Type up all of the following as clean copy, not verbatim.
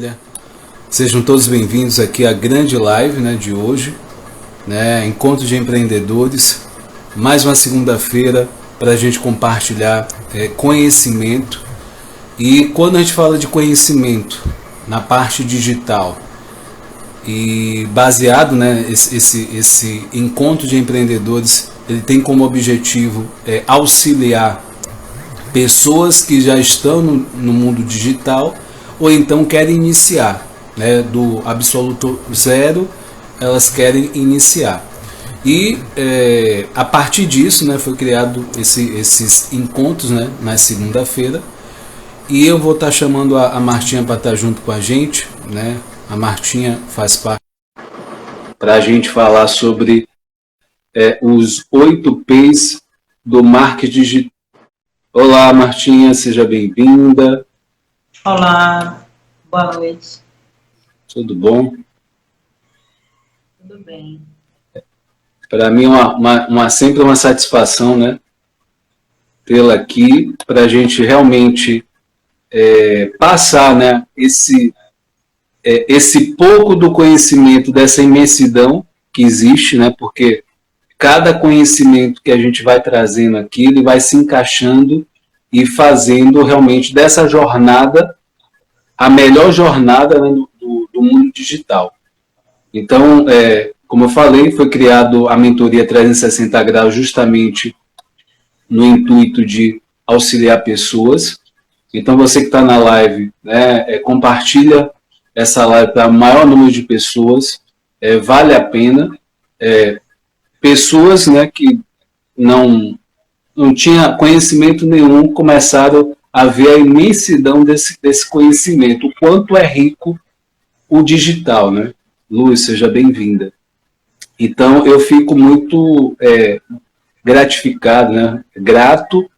família. Sejam todos bem-vindos aqui à grande live, de hoje, Encontro de Empreendedores. Mais uma segunda-feira para a gente compartilhar conhecimento. E quando a gente fala de conhecimento na parte digital e baseado, esse encontro de empreendedores, ele tem como objetivo auxiliar pessoas que já estão no mundo digital ou então querem iniciar, do absoluto zero, elas querem iniciar. E a partir disso, foi criado esses encontros, na segunda-feira. E eu vou estar chamando a Martinha para estar junto com a gente, A Martinha faz parte para a gente falar sobre os 8 P's do marketing digital. Olá, Martinha, seja bem-vinda. Olá, boa noite. Tudo bom? Tudo bem. Para mim sempre uma satisfação, tê-la aqui para a gente realmente passar, esse pouco do conhecimento dessa imensidão que existe, porque cada conhecimento que a gente vai trazendo aqui, ele vai se encaixando e fazendo realmente dessa jornada a melhor jornada do mundo digital. Então, como eu falei, foi criado a mentoria 360 graus justamente no intuito de auxiliar pessoas. Então, você que está na live, compartilha essa live para o maior número de pessoas, vale a pena. Pessoas que não tinham conhecimento nenhum começaram a ver a imensidão desse conhecimento, o quanto é rico o digital, Luz, seja bem-vinda. Então, eu fico muito gratificado, grato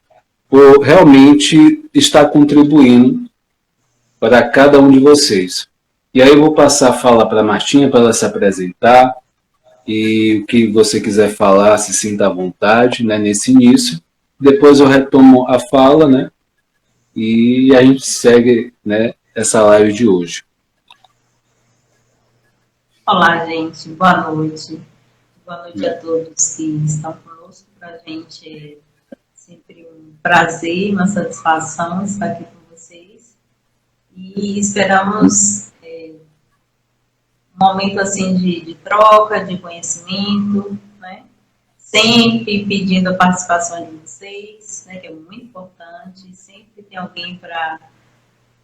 por realmente estar contribuindo para cada um de vocês. E aí eu vou passar a fala para a Martinha, para ela se apresentar, e o que você quiser falar, se sinta à vontade, nesse início. Depois eu retomo a fala, e a gente segue, essa live de hoje. Olá, gente. Boa noite. Boa noite a todos que estão conosco. Para a gente é sempre um prazer, uma satisfação estar aqui com vocês. E esperamos um momento assim de troca, de conhecimento, sempre pedindo a participação de vocês, que é muito importante, sempre tem alguém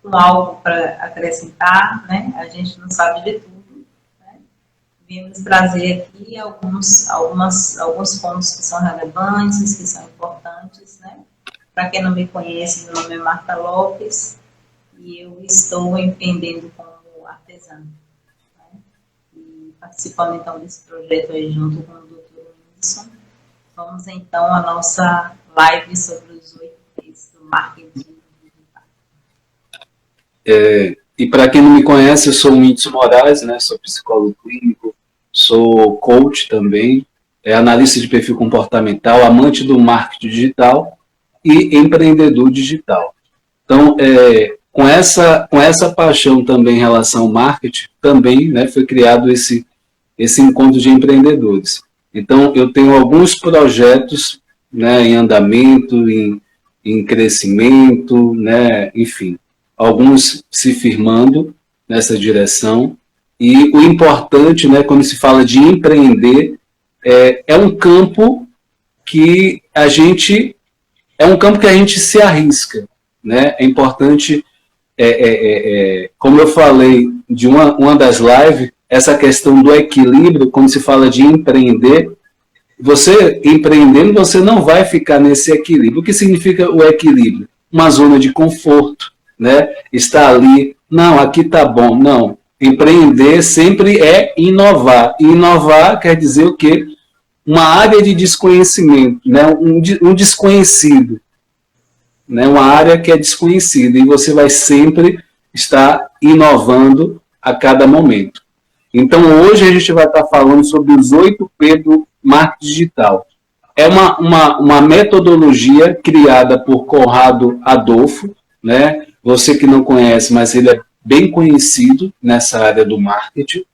com algo para acrescentar, A gente não sabe de tudo, Viemos trazer aqui alguns pontos que são relevantes, que são importantes, Para quem não me conhece, meu nome é Marta Lopes e eu estou empreendendo como artesã. Participando então desse projeto aí junto com o Dr. Wilson. Vamos então à nossa live sobre os 8 P's do marketing digital. E para quem não me conhece, eu sou o Whindersson Moraes, sou psicólogo clínico, sou coach também, analista de perfil comportamental, amante do marketing digital e empreendedor digital. Então, com essa paixão também em relação ao marketing, também foi criado esse encontro de empreendedores. Então, eu tenho alguns projetos em andamento, em crescimento, enfim, alguns se firmando nessa direção. E o importante, quando se fala de empreender, é um campo que a gente se arrisca. É importante, como eu falei de uma das lives, essa questão do equilíbrio, quando se fala de empreender, você empreendendo, você não vai ficar nesse equilíbrio. O que significa o equilíbrio? Uma zona de conforto, Está ali, não, aqui tá bom, não. Empreender sempre é inovar. E inovar quer dizer o quê? Uma área de desconhecimento, um desconhecido, uma área que é desconhecida, e você vai sempre estar inovando a cada momento. Então, hoje a gente vai estar falando sobre os 8 P do marketing digital. É uma metodologia criada por Conrado Adolfo, Você que não conhece, mas ele é bem conhecido nessa área do marketing,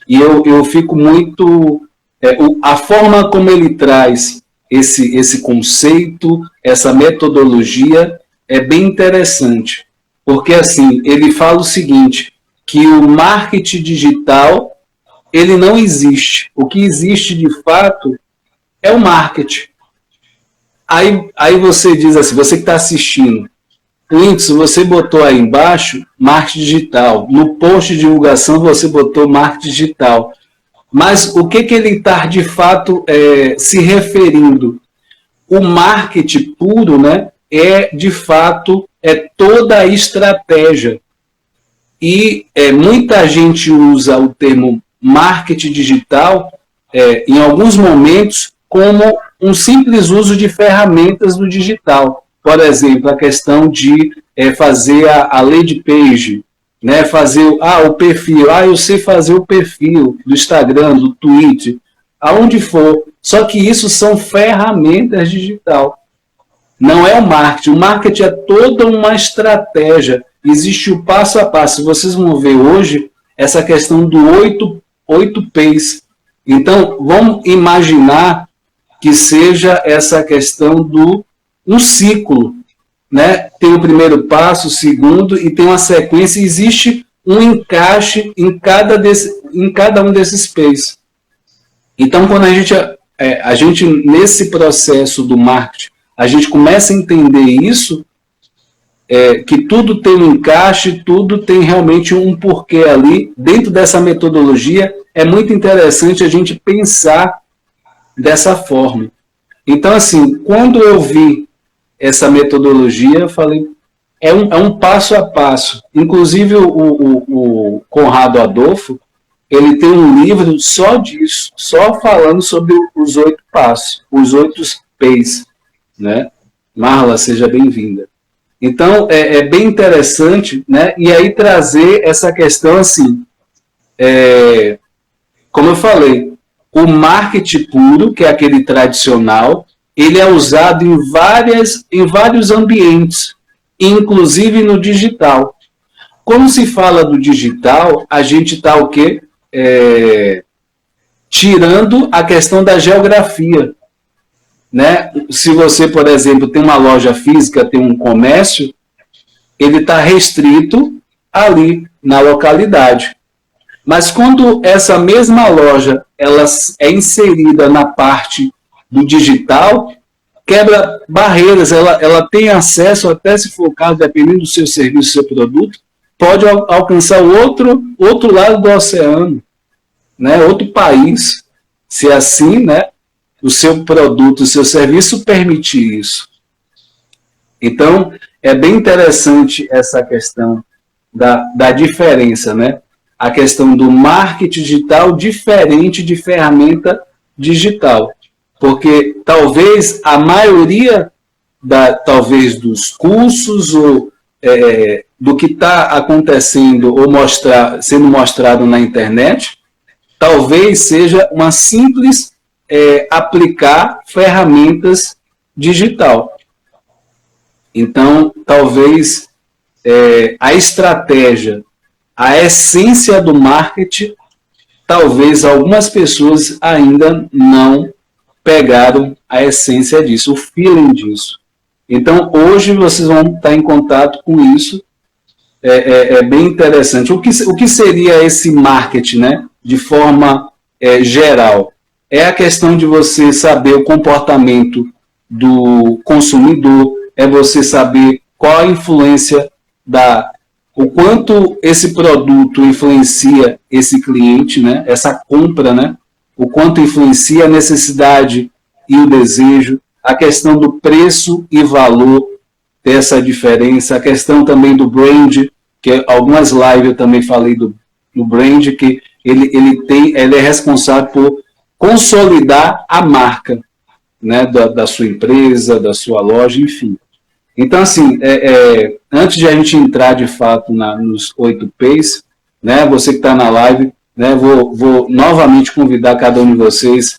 e eu fico muito... a forma como ele traz esse conceito, essa metodologia, é bem interessante, porque assim, ele fala o seguinte, que o marketing digital, ele não existe. O que existe de fato é o marketing. Aí você diz assim, você que está assistindo, Clinton, você botou aí embaixo marketing digital, no post de divulgação você botou marketing digital, mas o que ele está de fato se referindo? O marketing puro, né, de fato toda a estratégia. E muita gente usa o termo marketing digital, em alguns momentos, como um simples uso de ferramentas do digital. Por exemplo, a questão de fazer a landing page, né, fazer o perfil. Eu sei fazer o perfil do Instagram, do Twitter, aonde for. Só que isso são ferramentas digital. Não é o marketing. O marketing é toda uma estratégia. Existe o passo a passo. Vocês vão ver hoje essa questão do 8 P's. Então, vamos imaginar que seja essa questão do um ciclo, né? Tem o primeiro passo, o segundo, e tem uma sequência, e existe um encaixe em cada um desses P's. Então, quando a gente, nesse processo do marketing, a gente começa a entender isso, que tudo tem um encaixe, tudo tem realmente um porquê ali, dentro dessa metodologia, é muito interessante a gente pensar dessa forma. Então, assim, quando eu vi essa metodologia, eu falei, é um passo a passo. Inclusive, o Conrado Adolfo, ele tem um livro só disso, só falando sobre os 8 passos, os 8 P's, né? Marla, seja bem-vinda. Então, é bem interessante, né? E aí trazer essa questão assim, como eu falei, o marketing puro, que é aquele tradicional, ele é usado em vários ambientes, inclusive no digital. Quando se fala do digital, a gente está o quê? Tirando a questão da geografia. Né? Se você, por exemplo, tem uma loja física, tem um comércio, ele está restrito ali na localidade. Mas quando essa mesma loja ela é inserida na parte do digital, quebra barreiras, ela tem acesso, até se for o caso, dependendo do seu serviço, do seu produto, pode alcançar o outro lado do oceano, né? Outro país, se assim, né, o seu produto, o seu serviço permitir isso. Então, é bem interessante essa questão da diferença, né? A questão do marketing digital diferente de ferramenta digital. Porque talvez a maioria talvez dos cursos ou do que está acontecendo ou sendo mostrado na internet, talvez seja uma simples aplicar ferramentas digital. Então, talvez a estratégia, a essência do marketing, talvez algumas pessoas ainda não pegaram a essência disso, o feeling disso. Então, hoje vocês vão estar em contato com isso, é bem interessante. O que seria esse marketing, né, de forma geral? É a questão de você saber o comportamento do consumidor, é você saber qual a influência o quanto esse produto influencia esse cliente, né, essa compra, né, o quanto influencia a necessidade e o desejo, a questão do preço e valor dessa diferença, a questão também do brand, que algumas lives eu também falei do brand, que ele é responsável por consolidar a marca, né, da sua empresa, da sua loja, enfim. Então, assim, antes de a gente entrar de fato nos 8 P's, né, você que está na live, né, vou novamente convidar cada um de vocês,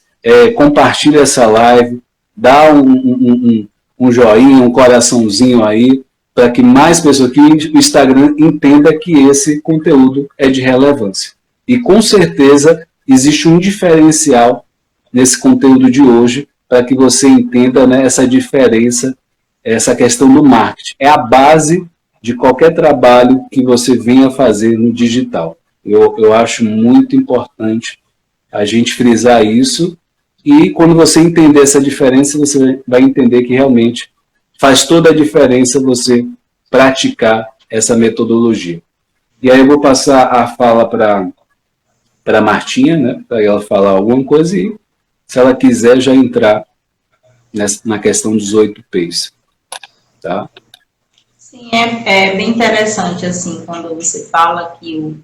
compartilhe essa live, dá um joinha, um coraçãozinho aí, para que mais pessoas, que o Instagram entenda que esse conteúdo é de relevância. E com certeza existe um diferencial nesse conteúdo de hoje para que você entenda, né, essa diferença, essa questão do marketing. É a base de qualquer trabalho que você venha fazer no digital. Eu acho muito importante a gente frisar isso, e quando você entender essa diferença, você vai entender que realmente faz toda a diferença você praticar essa metodologia. E aí eu vou passar a fala para a Martinha, né, para ela falar alguma coisa, e se ela quiser já entrar na questão dos 8 P's. Tá? Sim, é bem interessante, assim, quando você fala que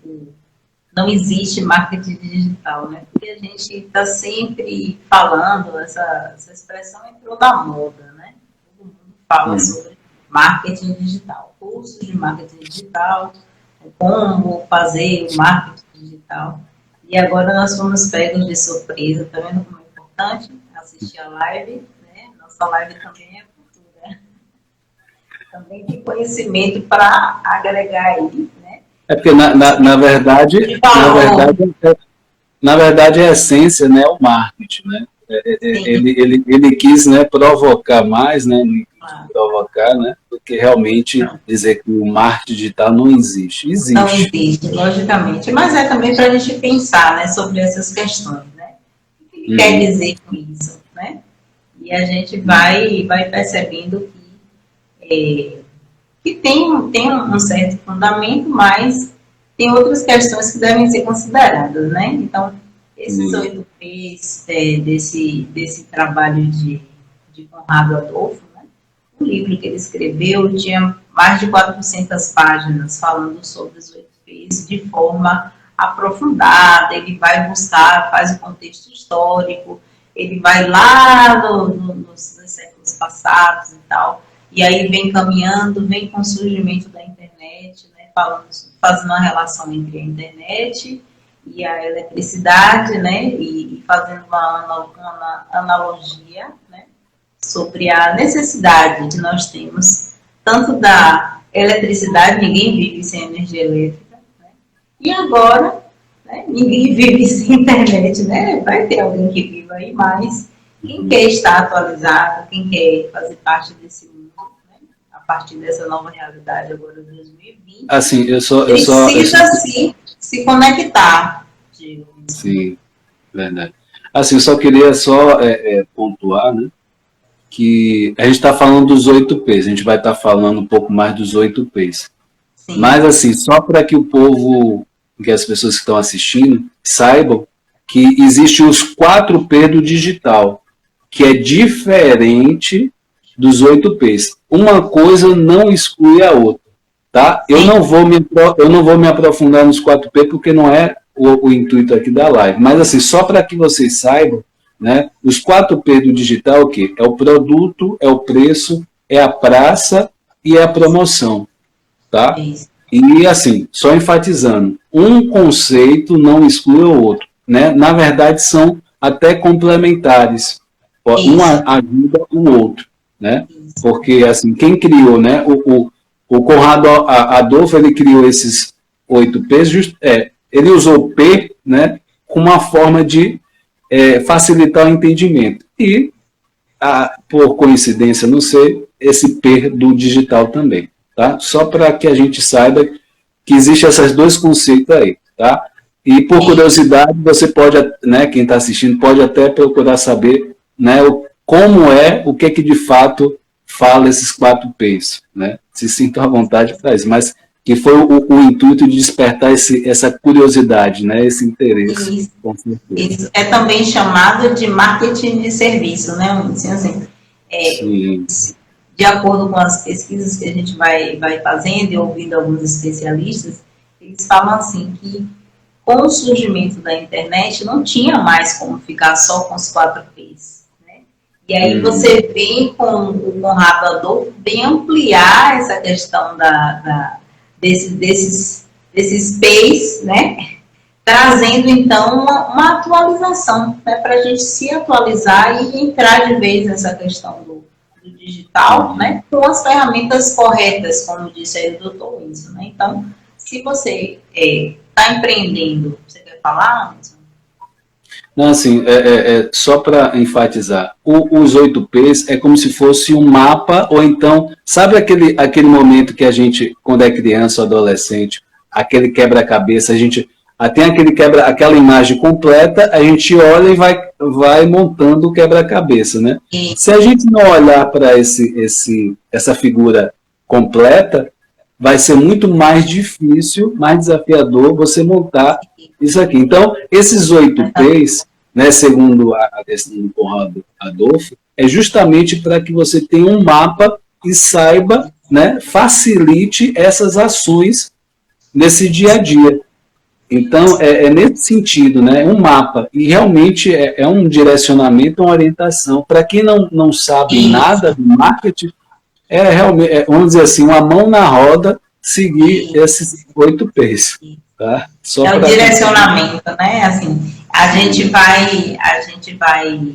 não existe marketing digital, né? Porque a gente está sempre falando, essa expressão entrou na moda, né? Todo mundo fala sobre marketing digital, cursos de marketing digital, como fazer o marketing digital. E agora nós fomos pegos de surpresa, tá vendo como é importante assistir a live, né? Nossa live também é cultura. Também tem conhecimento para agregar aí, né? É porque, na verdade, a essência, né, é o marketing, né? Ele quis, né, provocar mais, né, provocar, né, do que realmente dizer que o marketing digital não existe. Existe. Não existe, logicamente. Mas é também para a gente pensar, né, sobre essas questões, né? O que ele quer dizer com isso, né? E a gente vai percebendo que tem um certo fundamento, mas tem outras questões que devem ser consideradas, né? Então, esses 8 P's desse trabalho de Conrado Adolfo, né? O livro que ele escreveu tinha mais de 400 páginas falando sobre os 8 P's de forma aprofundada. Ele vai buscar, faz o contexto histórico, ele vai lá nos séculos passados e tal, e aí vem caminhando, vem com o surgimento da internet, né, fazendo uma relação entre a internet e a eletricidade, né, e fazendo uma analogia, né, sobre a necessidade que nós temos, tanto da eletricidade, ninguém vive sem energia elétrica, né, e agora, né, ninguém vive sem internet, né, vai ter alguém que viva aí, mas quem quer estar atualizado, quem quer fazer parte desse mundo, né, a partir dessa nova realidade agora de 2020, assim, precisa se conectar. Sim, verdade. Assim, eu só queria pontuar, né, que a gente está falando dos 8 P's, a gente vai estar falando um pouco mais dos 8 P's. Sim. Mas, assim, só para que o povo, que as pessoas que estão assistindo, saibam que existem os 4 P do digital, que é diferente dos 8 P's. Uma coisa não exclui a outra, tá? Eu não vou me aprofundar nos 4 P, porque não é o intuito aqui da live. Mas, assim, só para que vocês saibam, né, os 4 P do digital, o quê? É o produto, é o preço, é a praça e é a promoção, tá? E, assim, só enfatizando, um conceito não exclui o outro, né? Na verdade, são até complementares. Um ajuda o outro, né? Porque, assim, quem criou, né? O Conrado Adolfo, ele criou esses 8 P's, ele usou P, né, com uma forma de facilitar o entendimento. E, por coincidência, não sei, esse P do digital também, tá? Só para que a gente saiba que existem esses 2 conceitos aí, tá? E, por curiosidade, você pode, né, quem está assistindo, pode até procurar saber, né, como o que de fato fala esses 4 P's, né? Se sintam à vontade para isso, mas que foi o intuito de despertar essa curiosidade, né, esse interesse. Isso é também chamado de marketing de serviço, né? Assim, de acordo com as pesquisas que a gente vai fazendo e ouvindo alguns especialistas, eles falam assim que com o surgimento da internet não tinha mais como ficar só com os 4 P's, né? E aí você vem com o Conrado Adolfo, vem ampliar essa questão desses P's, né? Trazendo, então, uma atualização, né? Para a gente se atualizar e entrar de vez nessa questão do do digital, né, com as ferramentas corretas, como disse aí o doutor Wilson, né? Então, se você está empreendendo, você quer falar, Wilson? Não, assim, só para enfatizar, os 8Ps é como se fosse um mapa, ou então, sabe aquele momento que a gente, quando é criança ou adolescente, aquele quebra-cabeça, a gente tem aquela imagem completa, a gente olha e vai montando o quebra-cabeça, né? Se a gente não olhar para essa figura completa, vai ser muito mais difícil, mais desafiador você montar isso aqui. Então, esses 8Ps, né, segundo a questão do Conrado Adolfo, é justamente para que você tenha um mapa e saiba, né, facilite essas ações nesse dia a dia. Então, é nesse sentido, né, um mapa. E realmente é um direcionamento, uma orientação. Para quem não sabe nada do marketing, realmente, vamos dizer assim, uma mão na roda, seguir esses 8Ps. Tá? É o direcionamento, né? Assim, a gente vai,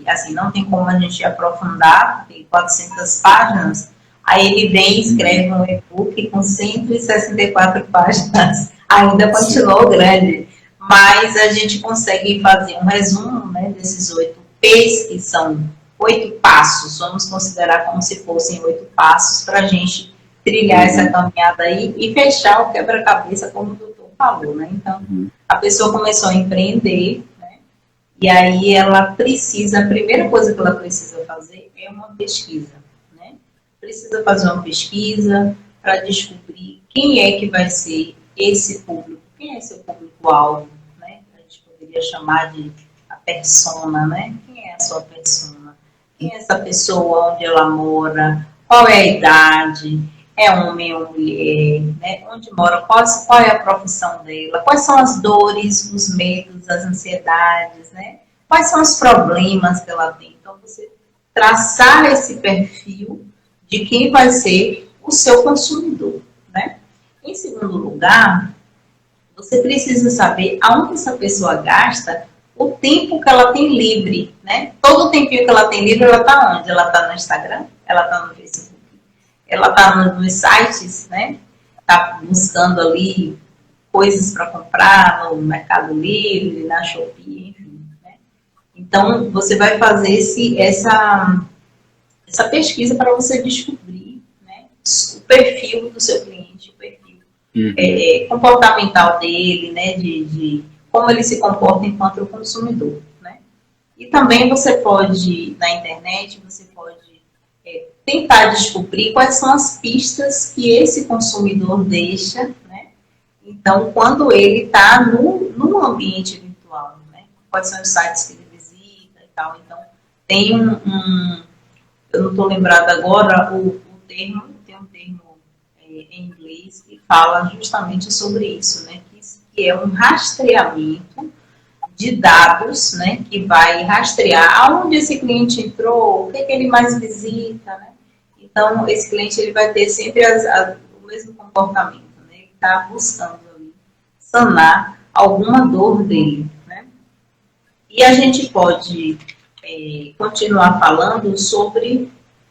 assim, não tem como a gente aprofundar, tem 400 páginas, aí ele vem e escreve um e-book com 164 páginas, ainda continuou grande, mas a gente consegue fazer um resumo, né, desses 8Ps, que são 8 passos, vamos considerar como se fossem 8 passos para a gente trilhar essa caminhada aí e fechar o quebra-cabeça, como o doutor falou, né? Então, a pessoa começou a empreender, né? E aí ela precisa, a primeira coisa que ela precisa fazer é uma pesquisa, né? Precisa fazer uma pesquisa para descobrir quem é que vai ser esse público, quem é seu público-alvo, né? A gente poderia chamar de a persona, né? Quem é a sua persona? Quem é essa pessoa, onde ela mora, qual é a idade, é homem ou mulher, né? Onde mora, qual é a profissão dela, quais são as dores, os medos, as ansiedades, né? Quais são os problemas que ela tem. Então, você traçar esse perfil de quem vai ser o seu consumidor, né? Em segundo lugar, você precisa saber aonde essa pessoa gasta o tempo que ela tem livre, né? Todo o tempinho que ela tem livre, ela está onde? Ela está no Instagram? Ela está no Facebook? Ela está nos sites, né? Está buscando ali coisas para comprar no Mercado Livre, na Shopee, enfim, né? Então, você vai fazer essa pesquisa para você descobrir, né, o perfil do seu cliente, o perfil comportamental dele, né? De como ele se comporta enquanto consumidor, né? E também você pode, na internet, você pode tentar descobrir quais são as pistas que esse consumidor deixa, né? Então, quando ele está no ambiente virtual, né? Quais são os sites que ele visita e tal. Então, tem eu não estou lembrada agora tem um termo em inglês que fala justamente sobre isso, né? Que é um rastreamento de dados, né, que vai rastrear aonde esse cliente entrou, o que ele mais visita, né? Então, esse cliente ele vai ter sempre o mesmo comportamento, né? Ele está buscando ali sanar alguma dor dele, né? E a gente pode continuar falando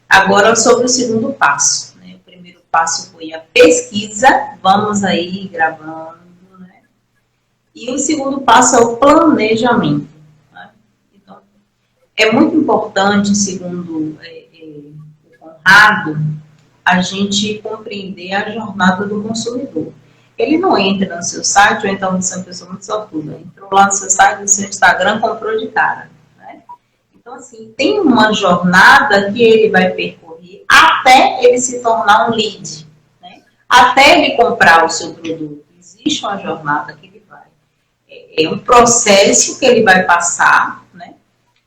agora sobre o segundo passo, né? O primeiro passo foi a pesquisa, vamos aí gravando, e o segundo passo é o planejamento, né? Então, é muito importante, segundo o Conrado, a gente compreender a jornada do consumidor. Ele não entra no seu site, ou então você é uma pessoa muito sortuda, entrou lá no seu site, no seu Instagram, comprou de cara, né? Então, assim, tem uma jornada que ele vai percorrer até ele se tornar um lead, né? Até ele comprar o seu produto. Existe uma jornada que é um processo que ele vai passar, né,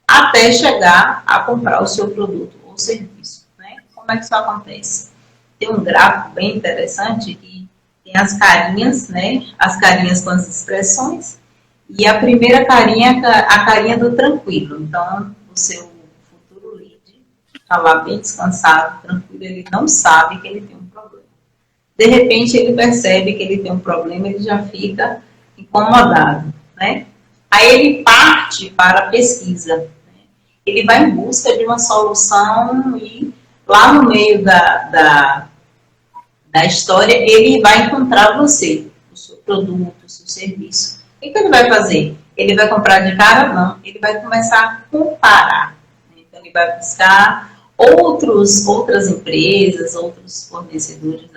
até chegar a comprar o seu produto ou serviço, né? Como é que isso acontece? Tem um gráfico bem interessante que tem as carinhas, né, as carinhas com as expressões, e a primeira carinha é a carinha do tranquilo. Então, o seu futuro lead está lá bem descansado, tranquilo, ele não sabe que ele tem um problema. De repente, ele percebe que ele tem um problema, ele já fica incomodado, né? Aí ele parte para a pesquisa, né? Ele vai em busca de uma solução e lá no meio da história, ele vai encontrar você, o seu produto, o seu serviço. O que ele vai fazer? Ele vai comprar de cara? Não. Ele vai começar a comparar. Então, ele vai buscar outras empresas, outros fornecedores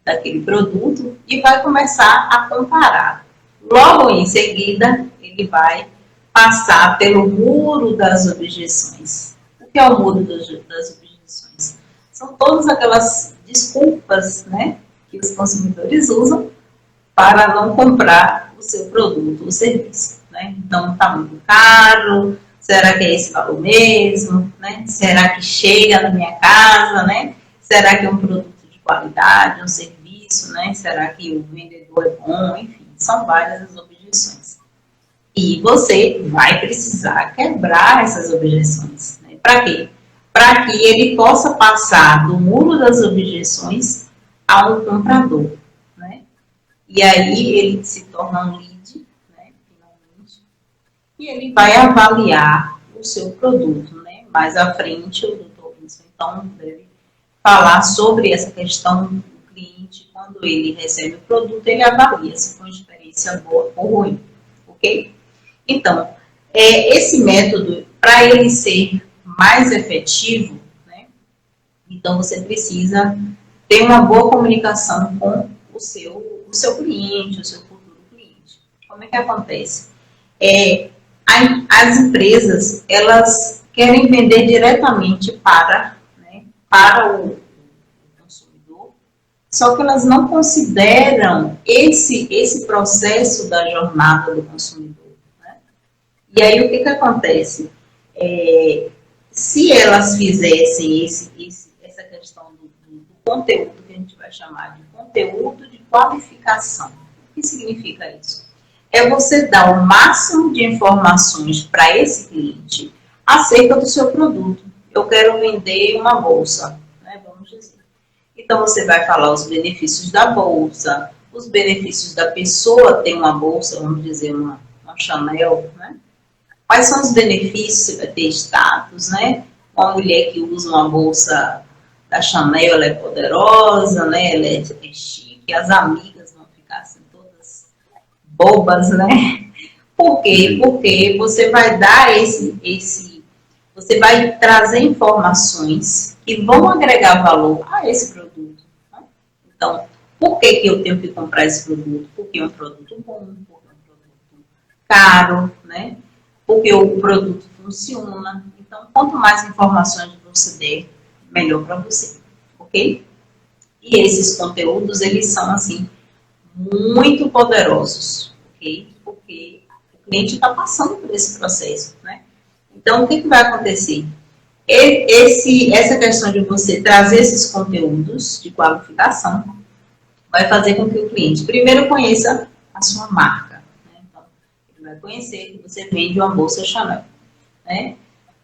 daquele produto e vai começar a comparar. Logo em seguida, ele vai passar pelo muro das objeções. O que é o muro das objeções? São todas aquelas desculpas, né, que os consumidores usam para não comprar o seu produto ou serviço. Né? Então, está muito caro, será que é esse valor mesmo? Né? Será que chega na minha casa? Né? Será que é um produto de qualidade, um serviço? Né? Será que o vendedor é bom? Enfim, são várias as objeções. E você vai precisar quebrar essas objeções. Né? Para quê? Para que ele possa passar do muro das objeções a um comprador. Né? E aí ele se torna um lead, né? Finalmente, e ele vai avaliar o seu produto. Né? Mais à frente, o doutor Wilson, então, deve falar sobre essa questão do cliente. Quando ele recebe o produto, ele avalia se foi uma experiência boa ou ruim. Ok? Então, esse método, para ele ser mais efetivo, né, então você precisa ter uma boa comunicação com o seu cliente, o seu futuro cliente. Como é que acontece? As empresas, elas querem vender diretamente para o consumidor, só que elas não consideram esse processo da jornada do consumidor. Né? E aí o que acontece? Se elas fizessem essa questão do conteúdo, que a gente vai chamar de conteúdo de qualificação. O que significa isso? É você dar o máximo de informações para esse cliente acerca do seu produto. Eu quero vender uma bolsa, né, vamos dizer. Então, você vai falar os benefícios da bolsa, os benefícios da pessoa ter uma bolsa, vamos dizer, uma Chanel, né? Quais são os benefícios? Você vai ter status, né? Uma mulher que usa uma bolsa da Chanel, ela é poderosa, né? Ela é chique, as amigas vão ficar assim todas bobas, né? Por quê? Porque você vai dar você vai trazer informações que vão agregar valor a esse produto. Né? Então, por que eu tenho que comprar esse produto? Porque é um produto bom, porque é um produto caro, né? Porque o produto funciona. Então, quanto mais informações você der, melhor para você, ok? E esses conteúdos, eles são, assim, muito poderosos, ok? Porque o cliente está passando por esse processo, né? Então, o que vai acontecer? Essa questão de você trazer esses conteúdos de qualificação vai fazer com que o cliente, primeiro, conheça a sua marca. Vai conhecer que você vende uma bolsa Chanel, né?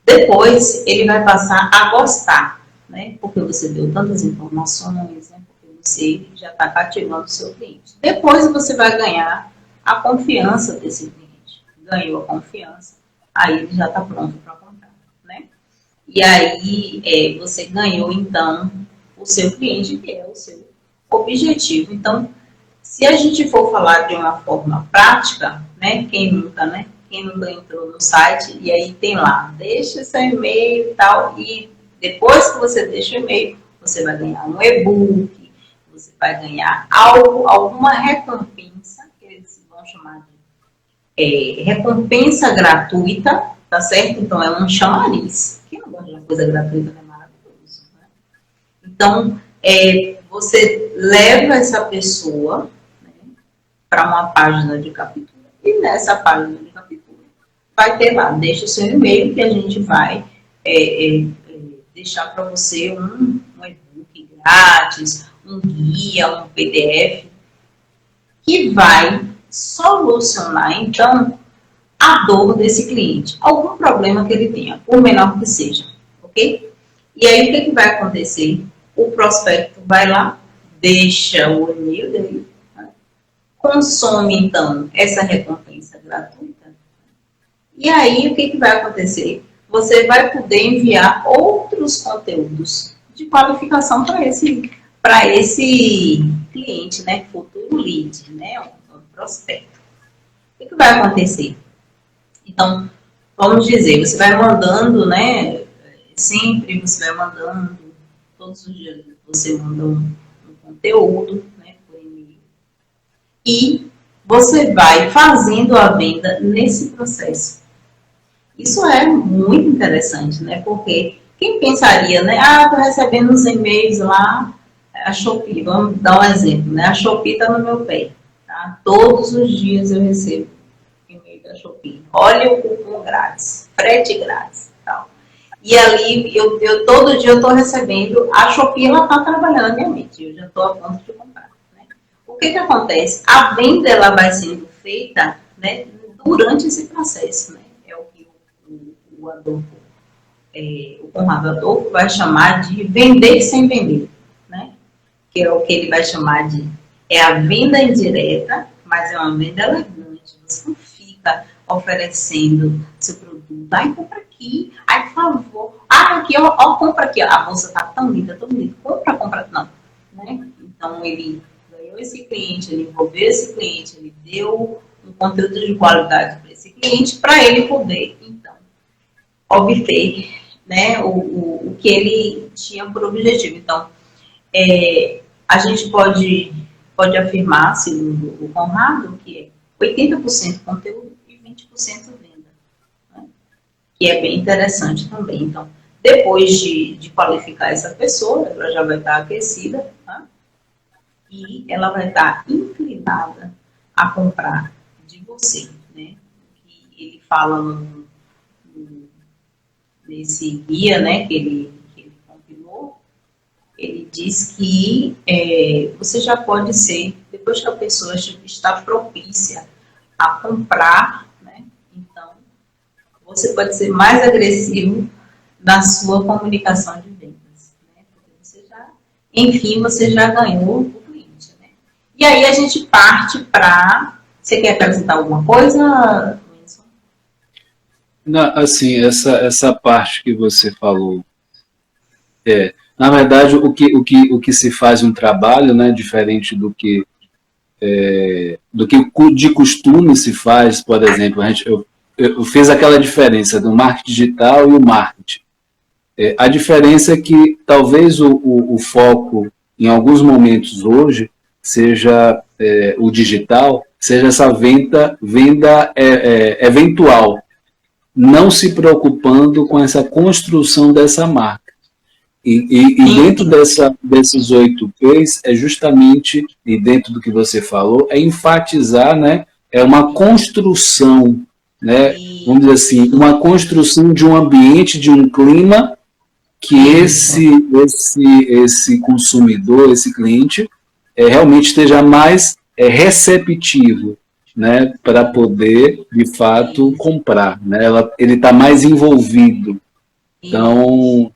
Depois, ele vai passar a gostar, né? Porque você deu tantas informações, né? Porque você já está cativando o seu cliente. Depois, você vai ganhar a confiança desse cliente. Ganhou a confiança, aí ele já está pronto para comprar, né? E aí, você ganhou, então, o seu cliente, que é o seu objetivo. Então, se a gente for falar de uma forma prática, né, quem nunca entrou no site e aí tem lá, deixa seu e-mail e tal, e depois que você deixa o e-mail, você vai ganhar um e-book, você vai ganhar alguma recompensa, que eles vão chamar de recompensa gratuita, tá certo? Então é um chamariz. Quem não gosta de uma coisa gratuita é maravilhoso, né? Então, você leva essa pessoa para uma página de captura. E nessa página de captura vai ter lá, deixa o seu e-mail que a gente vai deixar para você um e-book grátis, um guia, um PDF, que vai solucionar, então, a dor desse cliente. Algum problema que ele tenha, por menor que seja, ok? E aí, o que vai acontecer? O prospecto vai lá, deixa o e-mail dele, consome, então, essa recompensa gratuita. E aí, o que vai acontecer? Você vai poder enviar outros conteúdos de qualificação para esse cliente, né? Futuro lead, né? Um prospecto. O que vai acontecer? Então, vamos dizer, você vai mandando, né? Sempre você vai mandando, todos os dias você manda um conteúdo, né? Por e-mail. E você vai fazendo a venda nesse processo. Isso é muito interessante, né? Porque quem pensaria, né? Ah, estou recebendo os e-mails lá, a Shopee, vamos dar um exemplo, né? A Shopee está no meu pé, tá? Todos os dias eu recebo e-mail da Shopee. Olha o cupom grátis, frete grátis, tal. E ali, todo dia eu estou recebendo, a Shopee, ela está trabalhando na minha mente, eu já estou a ponto de comprar, né? O que acontece? A venda, ela vai sendo feita, né, durante esse processo, né? É o que o Adolfo, o Conrado Adolfo vai chamar de vender sem vender, né? Que é o que ele vai chamar de a venda indireta, mas é uma venda elegante. Você não fica oferecendo seu produto. Ai, compra aqui. Ai, por favor. Ah, aqui, ó, compra aqui. A bolsa tá tão linda, tão linda. Compra. Não. Né? Então, ele ganhou esse cliente, ele envolveu esse cliente, ele deu um conteúdo de qualidade para esse cliente, para ele poder, então, obter, né, o que ele tinha por objetivo. Então, a gente pode afirmar, segundo o Conrado, que é 80% conteúdo e 20% venda, né? Que é bem interessante também. Então, depois de qualificar essa pessoa, ela já vai estar aquecida, tá? E ela vai estar inclinada a comprar de você, né? Que ele fala nesse guia, né, que ele compilou. Ele diz que você já pode ser, depois que a pessoa está propícia a comprar, né, então você pode ser mais agressivo na sua comunicação de vendas, né, porque você já ganhou o cliente, né. E aí a gente parte para... Você quer acrescentar alguma coisa, Wilson? Não, assim, essa parte que você falou, na verdade, o que se faz um trabalho, né, diferente do que de costume se faz, por exemplo, eu fiz aquela diferença do marketing digital e o marketing. A diferença é que talvez o foco, em alguns momentos hoje, seja o digital, seja essa venda eventual, não se preocupando com essa construção dessa marca. E dentro desses 8 P's, é justamente, e dentro do que você falou, é enfatizar, né, é uma construção, né, vamos dizer assim, uma construção de um ambiente, de um clima, que esse consumidor, esse cliente, realmente esteja mais receptivo, né, para poder, de fato, comprar. Né, ele está mais envolvido. Então,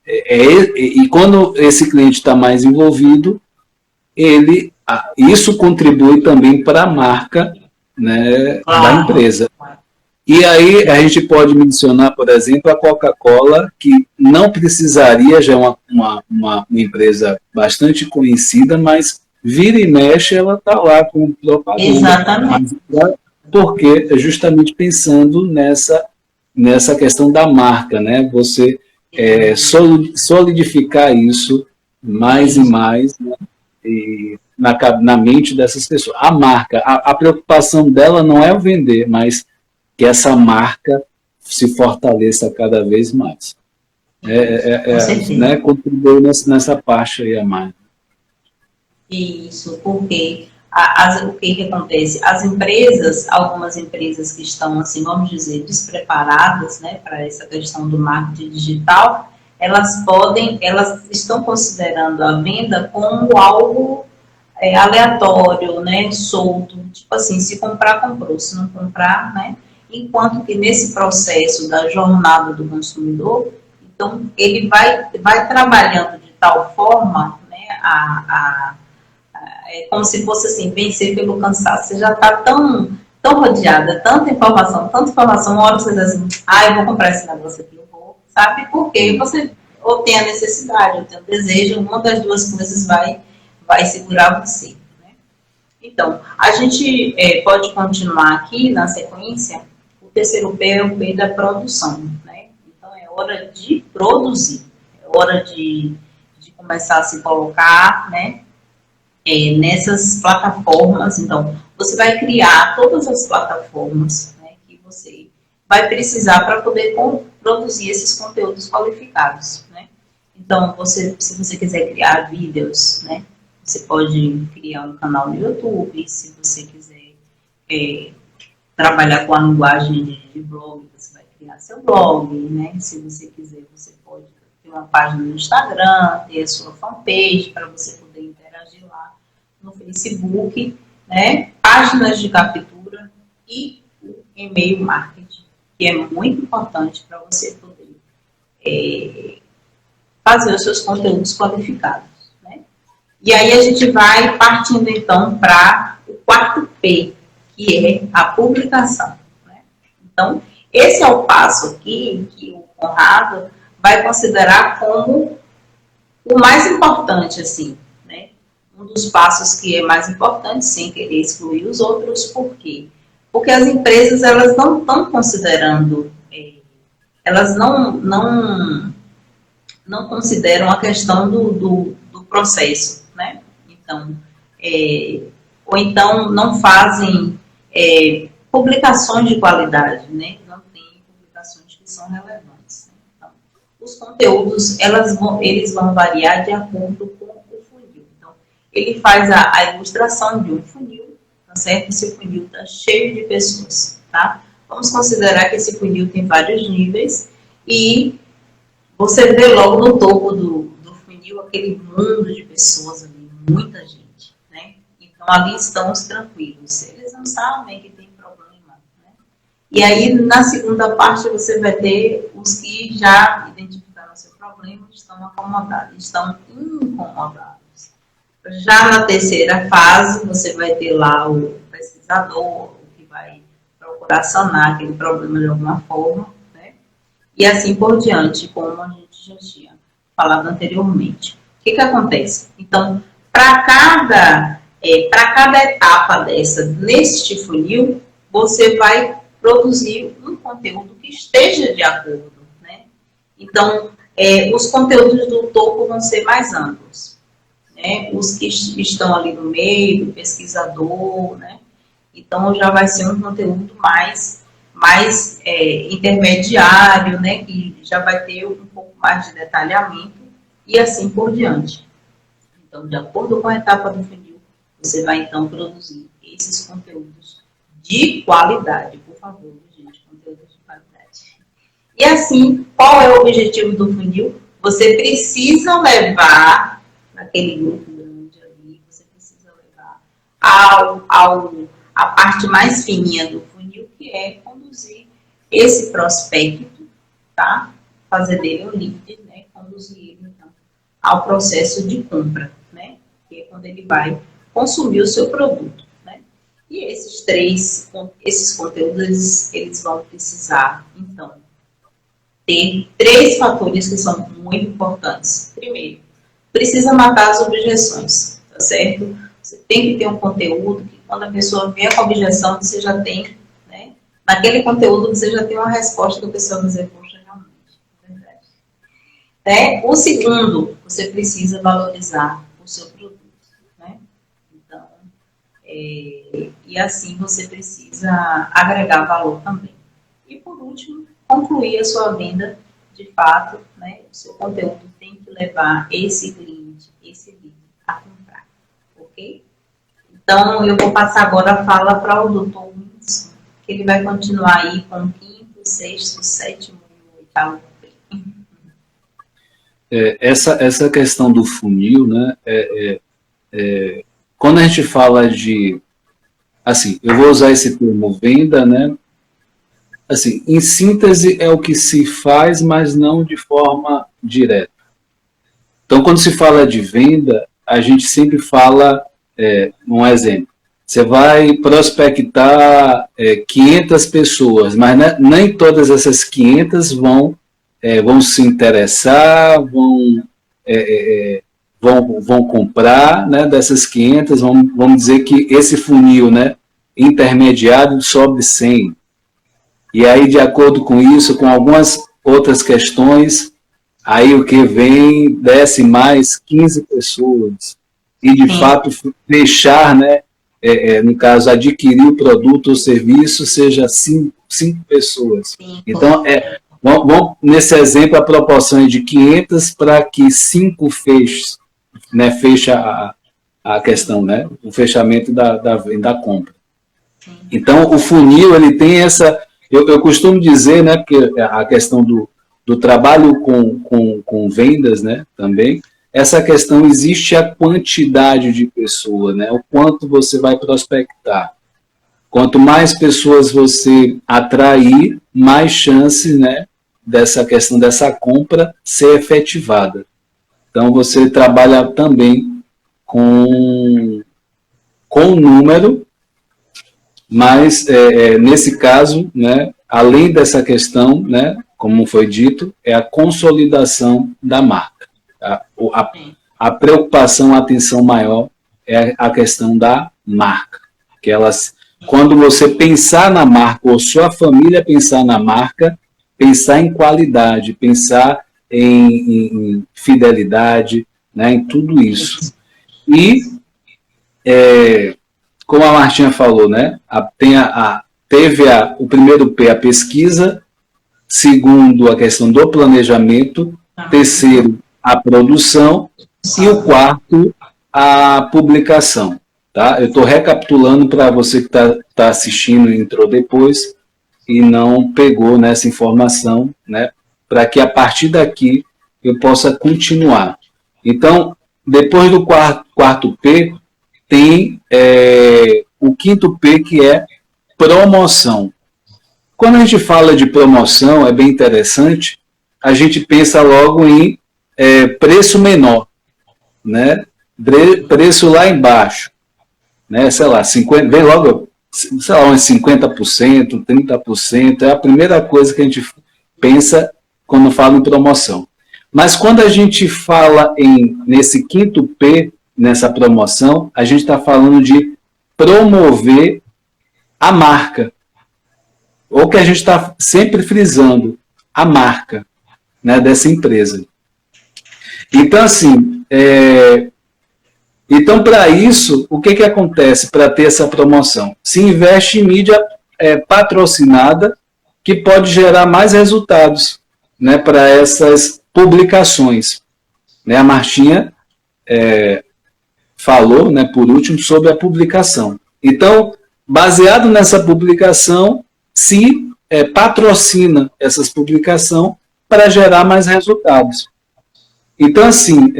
e quando esse cliente está mais envolvido, isso contribui também para a marca, né, da empresa. E aí a gente pode mencionar, por exemplo, a Coca-Cola, que não precisaria, já é uma empresa bastante conhecida, mas vira e mexe, ela está lá com propaganda. Exatamente. Porque é justamente pensando nessa questão da marca, né? Você solidificar isso mais e mais, né? E na mente dessas pessoas. A marca, a preocupação dela não é o vender, mas que essa marca se fortaleça cada vez mais. Né, contribuir nessa parte aí a mais. Isso, porque o que acontece? Algumas empresas que estão, assim, vamos dizer, despreparadas, né, para essa questão do marketing digital, elas estão considerando a venda como algo aleatório, né, solto, tipo assim, se comprar, comprou, se não comprar, né, enquanto que nesse processo da jornada do consumidor, então ele vai trabalhando de tal forma, né, é como se fosse assim, vencer pelo cansaço. Você já está tão rodeada, tanta informação, uma hora você diz assim, eu vou comprar esse negócio aqui, eu vou, sabe? Porque ou tem a necessidade, ou tem o desejo, uma das duas coisas vai segurar você. Né? Então, a gente pode continuar aqui na sequência. O terceiro P é o P da produção. Né? Então, é hora de produzir, é hora de começar a se colocar, né? Nessas plataformas. Então, você vai criar todas as plataformas, né, que você vai precisar para poder produzir esses conteúdos qualificados. Né? Então, se você quiser criar vídeos, né, você pode criar um canal no YouTube. Se você quiser trabalhar com a linguagem de blog, você vai criar seu blog. Né? Se você quiser, você pode ter uma página no Instagram, ter a sua fanpage para você poder interagir lá no Facebook, né? Páginas de captura e o e-mail marketing, que é muito importante para você poder fazer os seus conteúdos qualificados. Né? E aí a gente vai partindo então para o quarto P, que é a publicação. Né? Então, esse é o passo aqui que o Conrado vai considerar como o mais importante, assim, né? Um dos passos que é mais importante, sem querer excluir os outros. Por quê? Porque as empresas, elas não estão considerando, elas não consideram a questão do processo, né? Então, ou então não fazem publicações de qualidade, né? Não tem publicações que são relevantes. Né? Então, os conteúdos, eles vão variar de acordo com o funil. Então, ele faz a ilustração de um funil, tá certo? Esse funil está cheio de pessoas, tá? Vamos considerar que esse funil tem vários níveis e você vê logo no topo do funil aquele mundo de pessoas ali, muita gente, né? Então, ali estão os tranquilos. Eles não sabem que tem problema, né? E aí, na segunda parte, você vai ter os que já identificaram o seu problema, estão acomodados, estão incomodados. Já na terceira fase, você vai ter lá o pesquisador, que vai procurar sanar aquele problema de alguma forma, né? E assim por diante, como a gente já tinha falado anteriormente. O que acontece? Então, para cada etapa dessa, neste funil, você vai produzir um conteúdo que esteja de acordo, né? Então, os conteúdos do topo vão ser mais amplos, né? Os que estão ali no meio, do pesquisador, né? Então, já vai ser um conteúdo mais intermediário, né? Que já vai ter um pouco mais de detalhamento e assim por diante. Então, de acordo com a etapa do funil, você vai então produzir esses conteúdos de qualidade, por favor, gente, conteúdos de qualidade. E assim, qual é o objetivo do funil? Você precisa levar, naquele grupo grande ali, você precisa levar a parte mais fininha do funil, que é conduzir esse prospecto, tá? Fazer dele um lead, né? Conduzir ele, então, ao processo de compra, né? Que é quando ele vai consumir o seu produto, né? E esses conteúdos, eles vão precisar, então, ter 3 fatores que são muito importantes. Primeiro, precisa matar as objeções, tá certo? Você tem que ter um conteúdo que, quando a pessoa vier com a objeção, você já tem, né? Naquele conteúdo, você já tem uma resposta que a pessoa vai dizer, poxa, realmente, é verdade. Né? O segundo, você precisa valorizar o seu produto, né? Então, e assim você precisa agregar valor também. E por último, concluir a sua venda de fato, né? O seu conteúdo tem que levar esse cliente, esse lead a comprar, ok? Então, eu vou passar agora a fala para o Dr. Wilson, que ele vai continuar aí com o 5º, 6º, 7º e 8º. Essa questão do funil, né? Quando a gente fala de, assim, eu vou usar esse termo venda, né? Assim, em síntese é o que se faz, mas não de forma direta. Então, quando se fala de venda, a gente sempre fala, um exemplo, você vai prospectar 500 pessoas, mas nem todas essas 500 vão vão se interessar, vão comprar, né, dessas 500, vamos dizer que esse funil, né, intermediário sobe 100. E aí, de acordo com isso, com algumas outras questões, aí o que vem, desce mais 15 pessoas. E, de fato, fechar, né, no caso, adquirir o produto ou serviço, seja 5 pessoas. Então, vamos, nesse exemplo, a proporção é de 500 para que 5 feche, né, fecha a questão, né, o fechamento da compra. Então, o funil, ele tem essa... Eu costumo dizer, né, porque a questão do trabalho com vendas, né, também, essa questão, existe a quantidade de pessoas, né, o quanto você vai prospectar. Quanto mais pessoas você atrair, mais chance, né, dessa questão dessa compra ser efetivada. Então, você trabalha também com o número, mas, nesse caso, né, além dessa questão, né, como foi dito, é a consolidação da marca. A preocupação, a atenção maior é a questão da marca. Que elas, quando você pensar na marca, ou sua família pensar na marca, pensar em qualidade, pensar em fidelidade, né, em tudo isso. E, como a Martinha falou, né, teve o primeiro P, a pesquisa, segundo, a questão do planejamento, terceiro, a produção, e o quarto, a publicação. Tá? Eu estou recapitulando para você que está assistindo e entrou depois e não pegou nessa informação, né, para que a partir daqui eu possa continuar. Então, depois do quarto P, tem o quinto P, que é promoção. Quando a gente fala de promoção, é bem interessante, a gente pensa logo em preço menor, né? Preço lá embaixo, né? Sei lá, 50, vem logo, sei lá, uns 50%, 30%, é a primeira coisa que a gente pensa quando fala em promoção. Mas quando a gente fala nesse quinto P, nessa promoção, a gente está falando de promover a marca. Ou que a gente está sempre frisando, a marca, né, dessa empresa. Então, assim, então, para isso, o que acontece para ter essa promoção? Se investe em mídia patrocinada, que pode gerar mais resultados, né, para essas publicações. Né, a Martinha falou, né, por último, sobre a publicação. Então, baseado nessa publicação, se patrocina essas publicações para gerar mais resultados. Então, assim,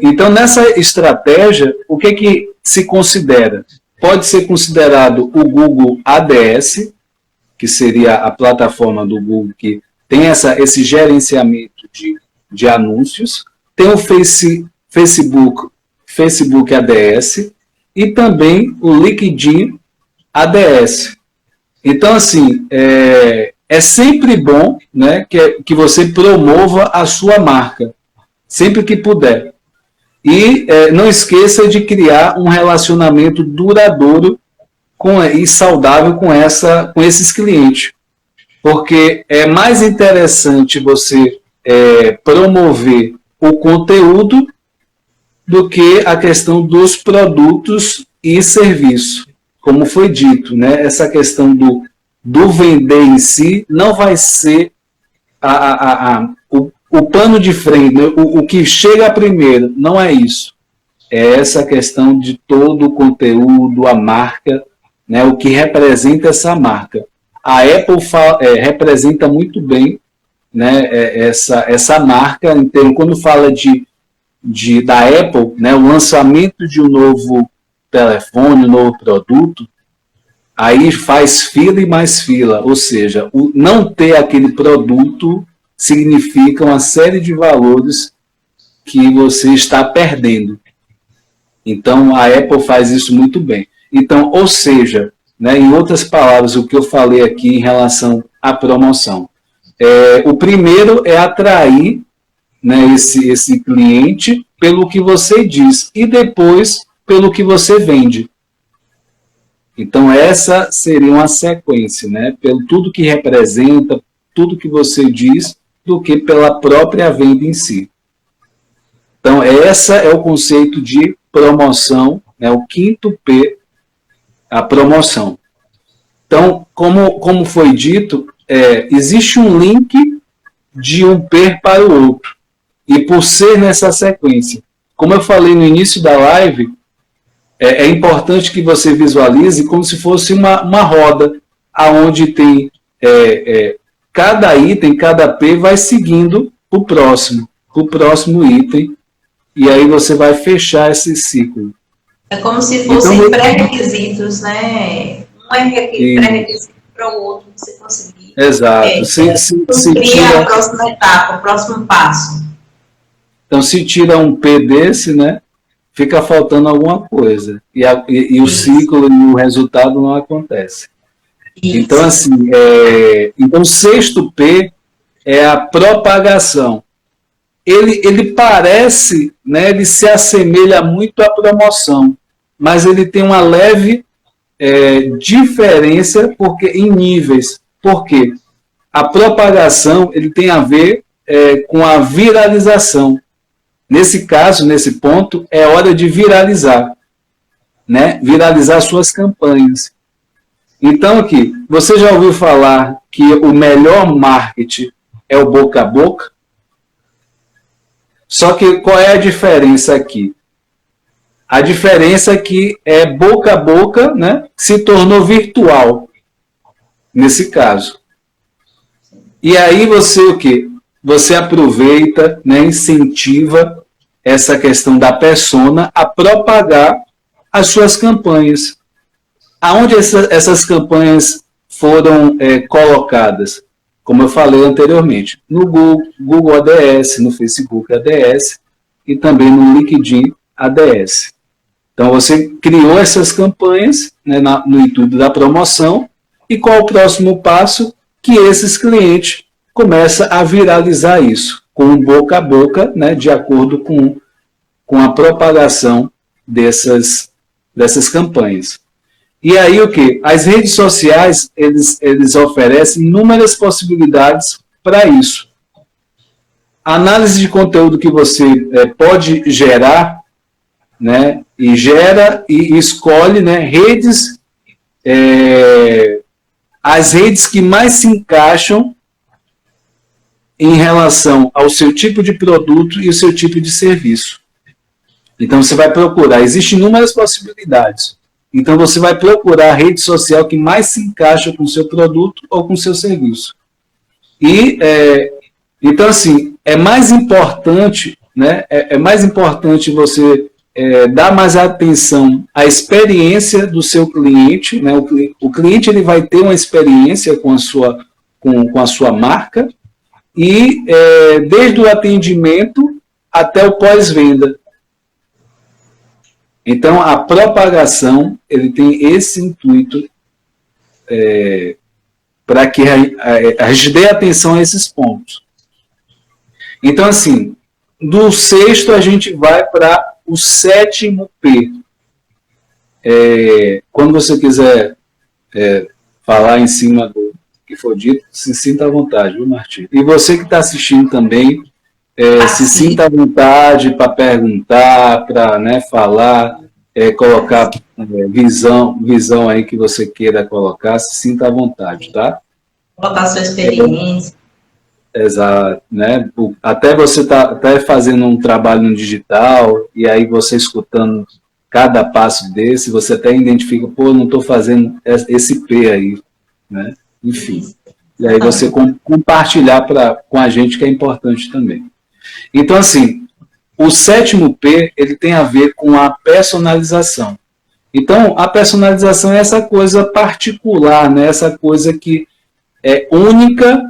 então nessa estratégia, o que se considera? Pode ser considerado o Google Ads, que seria a plataforma do Google que tem esse gerenciamento de anúncios, tem o Facebook Ads e também o LinkedIn Ads. Então, assim, é sempre bom, né, que você promova a sua marca, sempre que puder. E não esqueça de criar um relacionamento duradouro e saudável com esses clientes. Porque é mais interessante você promover o conteúdo do que a questão dos produtos e serviços. Como foi dito, né? Essa questão do vender em si não vai ser o pano de frente, né? O que chega primeiro, não é isso. É essa questão de todo o conteúdo, a marca, né? O que representa essa marca. A Apple representa muito bem, né, essa marca. Então, quando fala da Apple, né, o lançamento de um novo telefone, um novo produto, aí faz fila e mais fila, ou seja, não ter aquele produto significa uma série de valores que você está perdendo. Então, a Apple faz isso muito bem. Então, ou seja, né, em outras palavras, o que eu falei aqui em relação à promoção. O primeiro é atrair, né, esse cliente pelo que você diz e depois pelo que você vende. Então, essa seria uma sequência, né? Pelo tudo que representa, tudo que você diz, do que pela própria venda em si. Então, esse é o conceito de promoção, né? O quinto P, a promoção. Então, como foi dito, existe um link de um P para o outro. E por ser nessa sequência, como eu falei no início da live, é importante que você visualize como se fosse uma roda, onde tem cada item, cada P vai seguindo o próximo item, e aí você vai fechar esse ciclo. É como se fossem então, pré-requisitos, né? Um é pré-requisito para o outro, você conseguir. Exato. Se tira a próxima etapa, o próximo passo. Então, se tira um P desse, né, fica faltando alguma coisa. E o ciclo e o resultado não acontece. Isso. Então, assim, então, o sexto P é a propagação. Ele parece, né, ele se assemelha muito à promoção, mas ele tem uma leve diferença em níveis. Por quê? A propagação ele tem a ver com a viralização. Nesse caso, nesse ponto, é hora de viralizar, né? Viralizar suas campanhas. Então, aqui, você já ouviu falar que o melhor marketing é o boca a boca? Só que qual é a diferença aqui? A diferença é que boca a boca, né, se tornou virtual, nesse caso. E aí você o quê? Você aproveita, né, incentiva essa questão da persona a propagar as suas campanhas. Aonde essas campanhas foram colocadas? Como eu falei anteriormente, no Google ADS, no Facebook ADS e também no LinkedIn ADS. Então, você criou essas campanhas, né, no intuito da promoção, e qual o próximo passo? Que esses clientes começam a viralizar isso, com boca a boca, né, de acordo com a propagação dessas campanhas. E aí o que? As redes sociais, eles oferecem inúmeras possibilidades para isso. A análise de conteúdo que você pode gerar, né, e gera e escolhe, né, redes, as redes que mais se encaixam em relação ao seu tipo de produto e o seu tipo de serviço. Então, você vai procurar, existem inúmeras possibilidades. Então, você vai procurar a rede social que mais se encaixa com o seu produto ou com o seu serviço. Então, assim, é mais importante, né, é mais importante você dar mais atenção à experiência do seu cliente, né? O cliente ele vai ter uma experiência com a sua marca, e desde o atendimento até o pós-venda. Então, a propagação ele tem esse intuito para que a gente dê atenção a esses pontos. Então, assim, do sexto a gente vai para o sétimo P. Quando você quiser falar em cima do que for dito, se sinta à vontade, viu, Martim? E você que está assistindo também, se sinta à vontade para perguntar, para, né, falar, colocar visão aí que você queira colocar, se sinta à vontade, tá? Colocar sua experiência. Exato, né? Até você está até fazendo um trabalho no digital, e aí você escutando cada passo desse, você até identifica, pô, não estou fazendo esse P aí, né? Enfim. E aí você compartilhar com a gente, que é importante também. Então, assim, o sétimo P, ele tem a ver com a personalização. Então, a personalização é essa coisa particular, né? Essa coisa que é única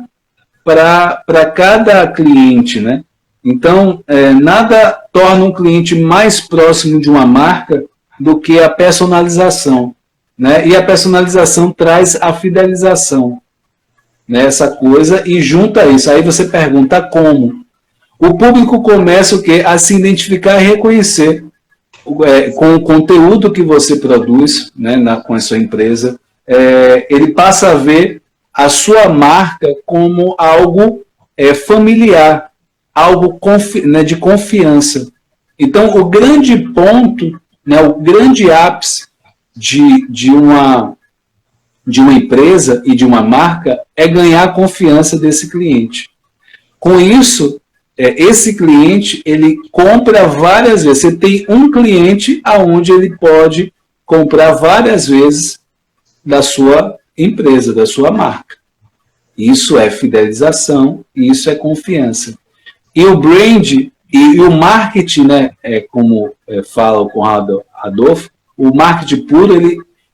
para cada cliente, né? Então, nada torna um cliente mais próximo de uma marca do que a personalização, né? E a personalização traz a fidelização. né, essa coisa e junta isso. Aí você pergunta como. O público começa o quê? A se identificar e reconhecer com o conteúdo que você produz, né, com a sua empresa. Ele passa a ver a sua marca como algo familiar, algo né, de confiança. Então, o grande ponto, né, o grande ápice de uma empresa e de uma marca é ganhar a confiança desse cliente. Com isso, esse cliente, ele compra várias vezes. Você tem um cliente aonde ele pode comprar várias vezes da sua empresa, da sua marca. Isso é fidelização, isso é confiança. E o brand e o marketing, né, como fala o Conrado Adolfo, o marketing puro,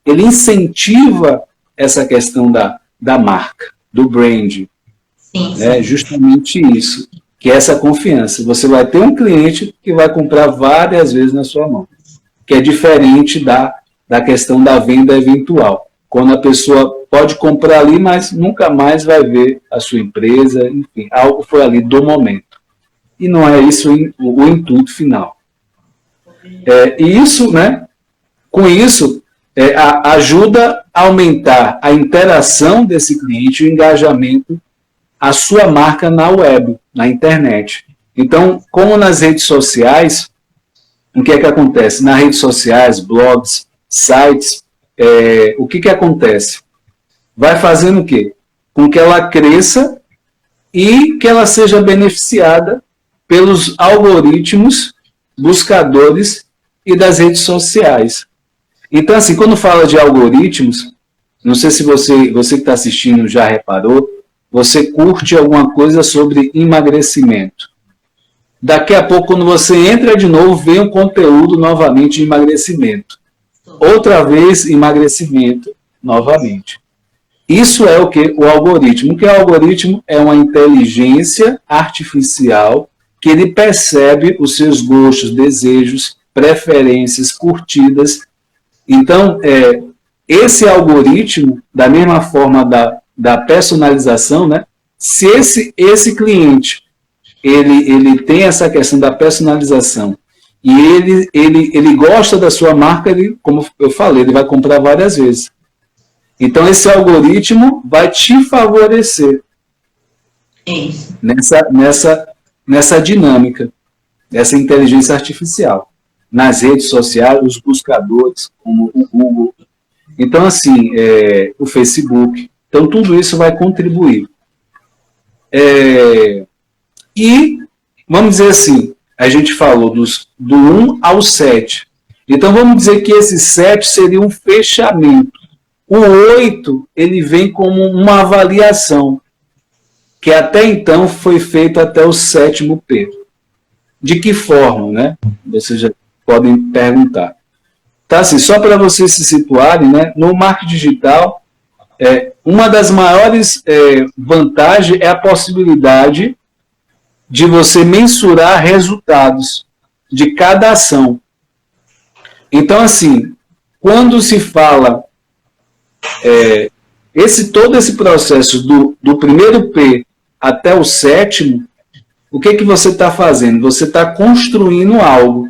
ele incentiva essa questão da marca, do brand. Sim, sim. Justamente isso, que é essa confiança. Você vai ter um cliente que vai comprar várias vezes na sua mão, que é diferente da questão da venda eventual. Quando a pessoa pode comprar ali, mas nunca mais vai ver a sua empresa, enfim, algo foi ali do momento. E não é isso o intuito final. E isso, né, com isso, ajuda a aumentar a interação desse cliente, o engajamento, a sua marca na web, na internet. Então, como nas redes sociais, o que é que acontece? Nas redes sociais, blogs, sites, o que acontece? Vai fazendo o quê? Com que ela cresça e que ela seja beneficiada pelos algoritmos, buscadores e das redes sociais. Então, assim, quando fala de algoritmos, não sei se você que está assistindo já reparou, você curte alguma coisa sobre emagrecimento. Daqui a pouco, quando você entra de novo, vem um conteúdo novamente de emagrecimento. Outra vez, emagrecimento novamente. Isso é o que? O algoritmo. O que é o algoritmo? É uma inteligência artificial que ele percebe os seus gostos, desejos, preferências, curtidas. Então, esse algoritmo, da mesma forma da personalização, né? Se esse cliente ele tem essa questão da personalização e ele gosta da sua marca, como eu falei, ele vai comprar várias vezes. Então, esse algoritmo vai te favorecer nessa dinâmica, nessa inteligência artificial. Nas redes sociais, os buscadores, como o Google. Então, assim, o Facebook. Então, tudo isso vai contribuir. E, vamos dizer assim, a gente falou do 1 ao 7. Então, vamos dizer que esse 7 seria um fechamento. O 8, ele vem como uma avaliação, que até então foi feito até o 7º P. De que forma, né? Vocês já podem perguntar. Tá, assim, só para vocês se situarem, né? No marketing digital, uma das maiores vantagens é a possibilidade de você mensurar resultados de cada ação. Então, assim, quando se fala todo esse processo do primeiro P até o 7º, o que você está fazendo? Você está construindo algo.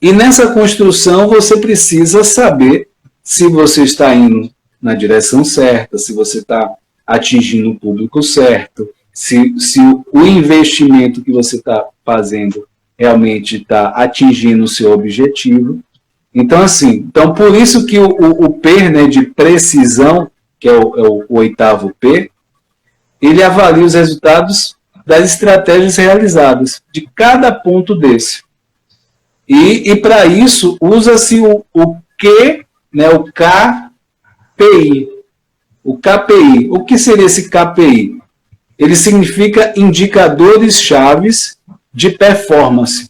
E nessa construção você precisa saber se você está indo na direção certa, se você está atingindo o público certo, se o investimento que você está fazendo realmente está atingindo o seu objetivo. Então, assim, por isso que o P, né, de precisão, que é o 8º P, ele avalia os resultados das estratégias realizadas, de cada ponto desse. E para isso, usa-se o Q, né, o KPI. O KPI. O que seria esse KPI? Ele significa indicadores chaves de performance.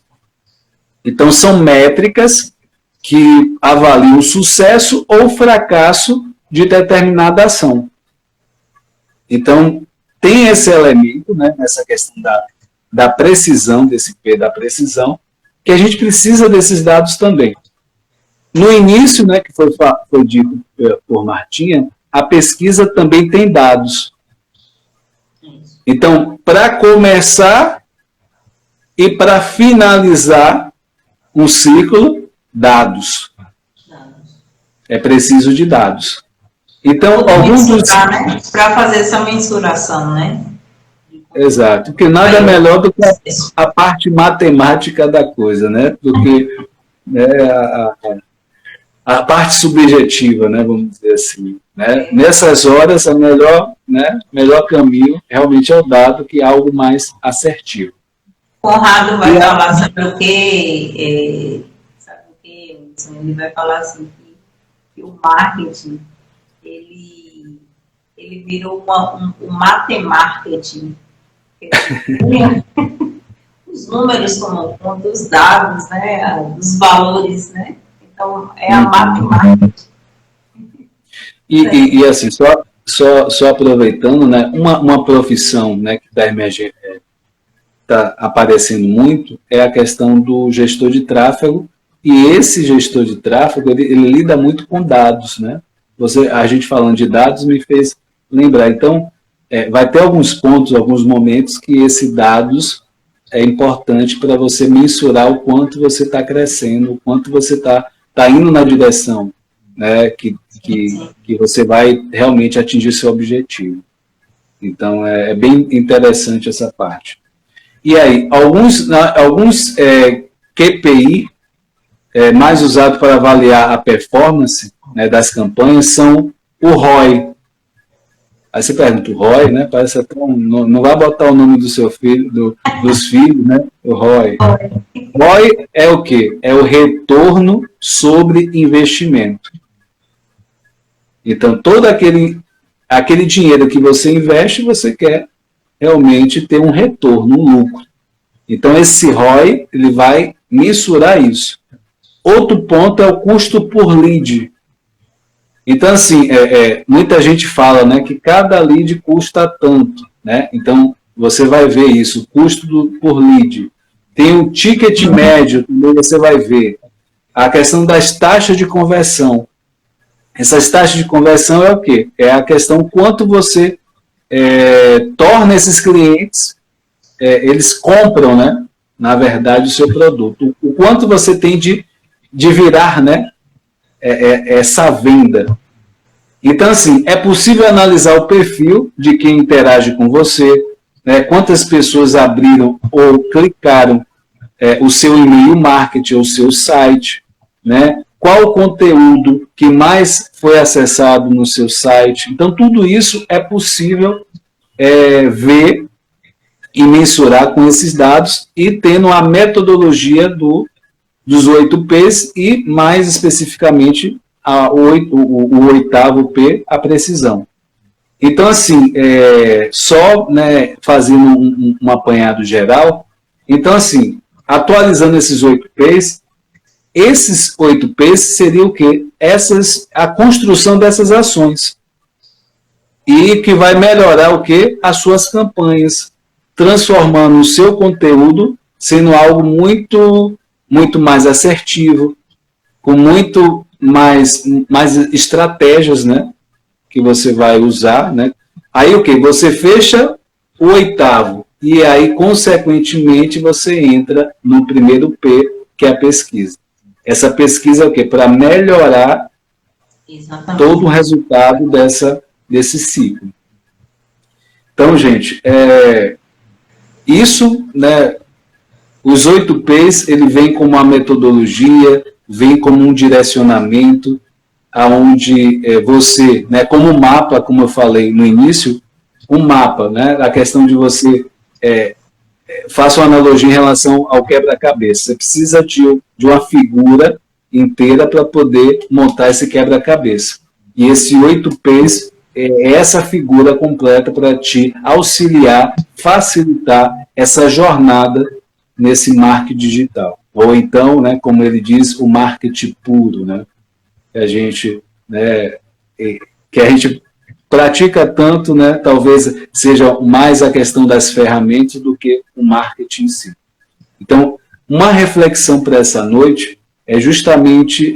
Então, são métricas que avaliam o sucesso ou fracasso de determinada ação. Então, tem esse elemento, né, nessa questão da precisão, desse P da precisão, que a gente precisa desses dados também. No início, né, que foi dito por Martinha, a pesquisa também tem dados. Então, para começar e para finalizar um ciclo, dados. É preciso de dados. Então, alguns dos... Né? Para fazer essa mensuração, né? Exato, porque nada melhor do que a parte matemática da coisa, né? Do que, né, a parte subjetiva, né? Vamos dizer assim. Né? Nessas horas, o melhor caminho realmente é o dado, que é algo mais assertivo. Conrado vai falar sobre o quê? Sabe o quê? Ele vai falar assim que o marketing ele virou um matemarketing. Os números tomam conta, os dados, né? Os valores, né? Então, é a matemática. E assim, só aproveitando, né? Uma profissão, né, que está aparecendo muito é a questão do gestor de tráfego, e esse gestor de tráfego, ele lida muito com dados, né? A gente falando de dados me fez lembrar. Então, vai ter alguns pontos, alguns momentos que esse dados é importante para você mensurar o quanto você está crescendo, o quanto você está indo na direção, né, que você vai realmente atingir seu objetivo. Então, é bem interessante essa parte. E aí, alguns QPI mais usados para avaliar a performance, né, das campanhas são o ROI. Aí você pergunta, o ROI, né? Parece até não vai botar o nome do seu filho, dos filhos, né? O ROI. ROI é o quê? É o retorno sobre investimento. Então, todo aquele dinheiro que você investe, você quer realmente ter um retorno, um lucro. Então, esse ROI, ele vai mensurar isso. Outro ponto é o custo por lead. Então, assim, muita gente fala, né, que cada lead custa tanto, né? Então, você vai ver isso, o custo por lead. Tem o ticket médio, também você vai ver. A questão das taxas de conversão. Essas taxas de conversão é o quê? É a questão quanto você torna esses clientes, eles compram, né, na verdade, o seu produto. O quanto você tem de virar, né, essa venda. Então, assim, é possível analisar o perfil de quem interage com você, né, quantas pessoas abriram ou clicaram o seu e-mail marketing, ou o seu site, né, qual o conteúdo que mais foi acessado no seu site. Então, tudo isso é possível ver e mensurar com esses dados e tendo a metodologia dos 8 P's e, mais especificamente, o oitavo P, a precisão. Então, assim, só, né, fazendo um apanhado geral, então, assim, atualizando esses 8 P's, esses 8 P's seriam o quê? A construção dessas ações. E que vai melhorar o quê? As suas campanhas, transformando o seu conteúdo sendo algo muito, muito mais assertivo, com muito mais estratégias, né, que você vai usar, né? Aí o que? Você fecha o oitavo e aí, consequentemente, você entra no primeiro P, que é a pesquisa. Essa pesquisa é o quê? Para melhorar todo o resultado desse ciclo. Então, gente, isso, né, os 8 P's, ele vem como uma metodologia, vem como um direcionamento, aonde você, né, como um mapa, como eu falei no início, um mapa, né, a questão de você, faça uma analogia em relação ao quebra-cabeça. Você precisa de uma figura inteira para poder montar esse quebra-cabeça. E esse 8 P's é essa figura completa para te auxiliar, facilitar essa jornada nesse marketing digital. Ou então, né, como ele diz, o marketing puro, né, que a gente pratica tanto, né, talvez seja mais a questão das ferramentas do que o marketing em si. Então, uma reflexão para essa noite é justamente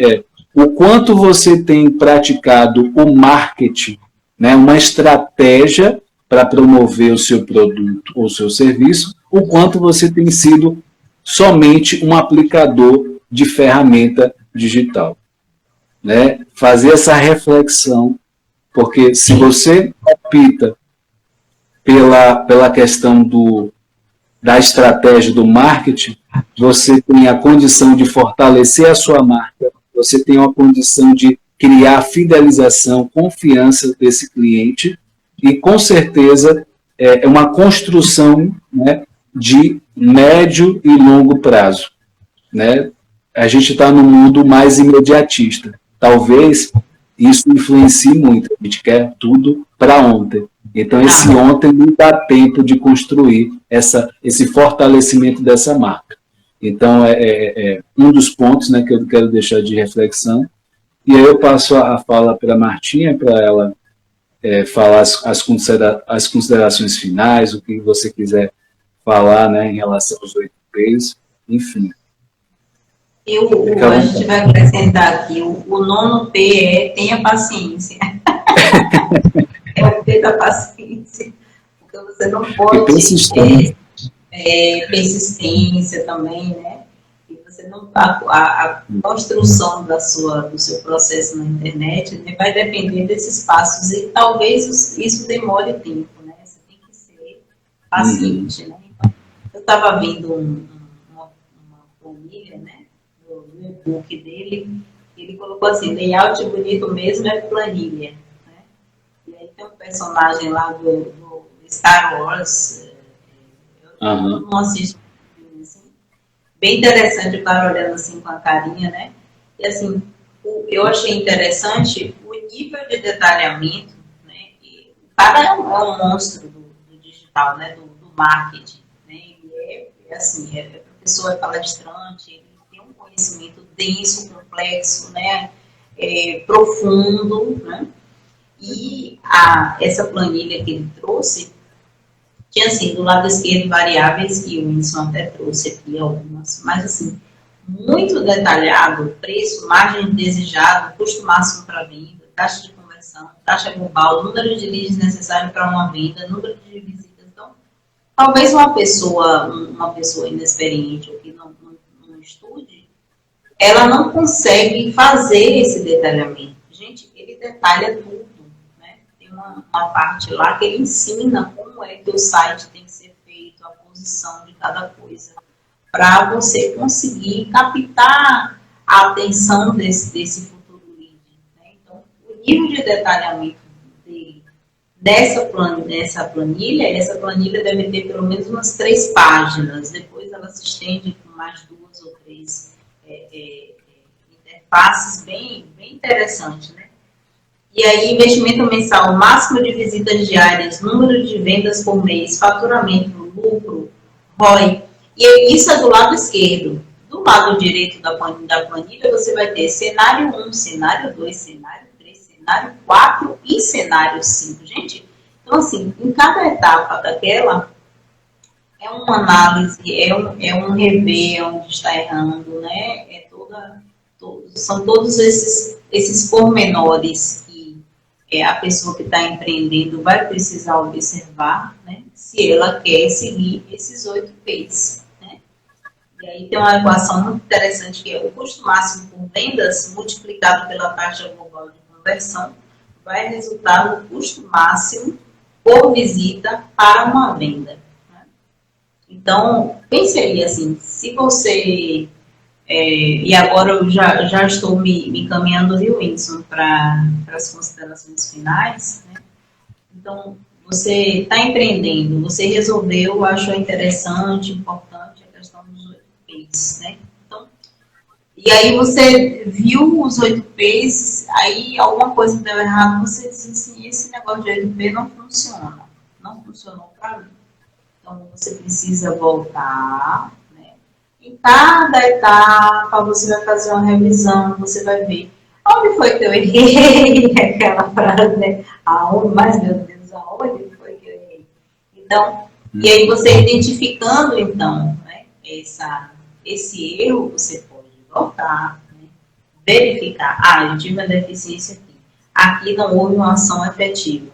o quanto você tem praticado o marketing, né, uma estratégia para promover o seu produto ou seu serviço, o quanto você tem sido somente um aplicador de ferramenta digital, né? Fazer essa reflexão, porque se você opta pela questão da estratégia do marketing, você tem a condição de fortalecer a sua marca, você tem a condição de criar fidelização, confiança desse cliente e, com certeza, é uma construção, né, de médio e longo prazo, né? A gente está num mundo mais imediatista. Talvez isso influencie muito. A gente quer tudo para ontem. Então, esse ontem não dá tempo de construir esse fortalecimento dessa marca. Então, é um dos pontos, né, que eu quero deixar de reflexão. E aí eu passo a fala para a Martinha, para ela falar as considerações finais, o que você quiser falar, né, em relação aos 8Ps, enfim. A gente vai acrescentar aqui, o nono P tenha paciência. É o P da paciência. Porque você não pode... E persistência. Persistência também, né? E você não... A construção do seu processo na internet, né, vai depender desses passos. E talvez isso demore tempo, né? Você tem que ser paciente, né? Então, eu estava vendo uma planilha, né? No e-book dele, ele colocou assim, layout bonito mesmo é planilha, né? E aí tem um personagem lá do Star Wars, eu não assisto assim, bem interessante o cara olhando assim com a carinha, né? E assim, eu achei interessante o nível de detalhamento, né? E o cara é um monstro do digital, né? Do marketing, né? Ele é assim, é professor, é palestrante, ele tem um conhecimento denso, complexo, né? Profundo, né? E essa planilha que ele trouxe tinha assim, do lado esquerdo variáveis que o Whindersson até trouxe aqui algumas, mas assim, muito detalhado, preço, margem desejado, custo máximo para venda, taxa de conversão, taxa global, número de leads necessário para uma venda, número de visitas. Então, talvez uma pessoa inexperiente ou que não estude, ela não consegue fazer esse detalhamento. Gente, ele detalha tudo, né? Tem uma parte lá que ele ensina como é que o site tem que ser feito, a posição de cada coisa, para você conseguir captar a atenção desse futuro lead, né? Então, o nível de detalhamento dele essa planilha deve ter pelo menos umas 3 páginas, depois ela se estende com mais 2 ou 3 interfaces bem interessante, né? E aí, investimento mensal, máximo de visitas diárias, número de vendas por mês, faturamento, lucro, ROI. E isso é do lado esquerdo. Do lado direito da planilha, você vai ter cenário 1, cenário 2, cenário 3, cenário 4 e cenário 5. Gente, então assim, em cada etapa daquela, é uma análise, é um rever onde está errando, né? São todos esses pormenores que a pessoa que está empreendendo vai precisar observar, né? Se ela quer seguir esses 8 P's, né? E aí tem uma equação muito interessante que é o custo máximo por vendas multiplicado pela taxa global de conversão vai resultar no custo máximo por visita para uma venda. Então, pense aí assim, se você... e agora eu já estou me encaminhando, viu, Whindersson, para as considerações finais, né? Então, você está empreendendo, você resolveu, achou interessante, importante a questão dos 8 P's, né? Então, e aí você viu os 8 P's, aí alguma coisa deu errado, você disse assim, esse negócio de 8P não funciona, não funcionou para mim. Então, você precisa voltar, né? Em cada etapa, você vai fazer uma revisão, você vai ver onde foi que eu errei, aquela frase, né? Mas, meu Deus, aonde foi que eu errei? Então, e aí você identificando, então, né, esse erro, você pode voltar, né, verificar, eu tive uma deficiência aqui. Aqui não houve uma ação efetiva.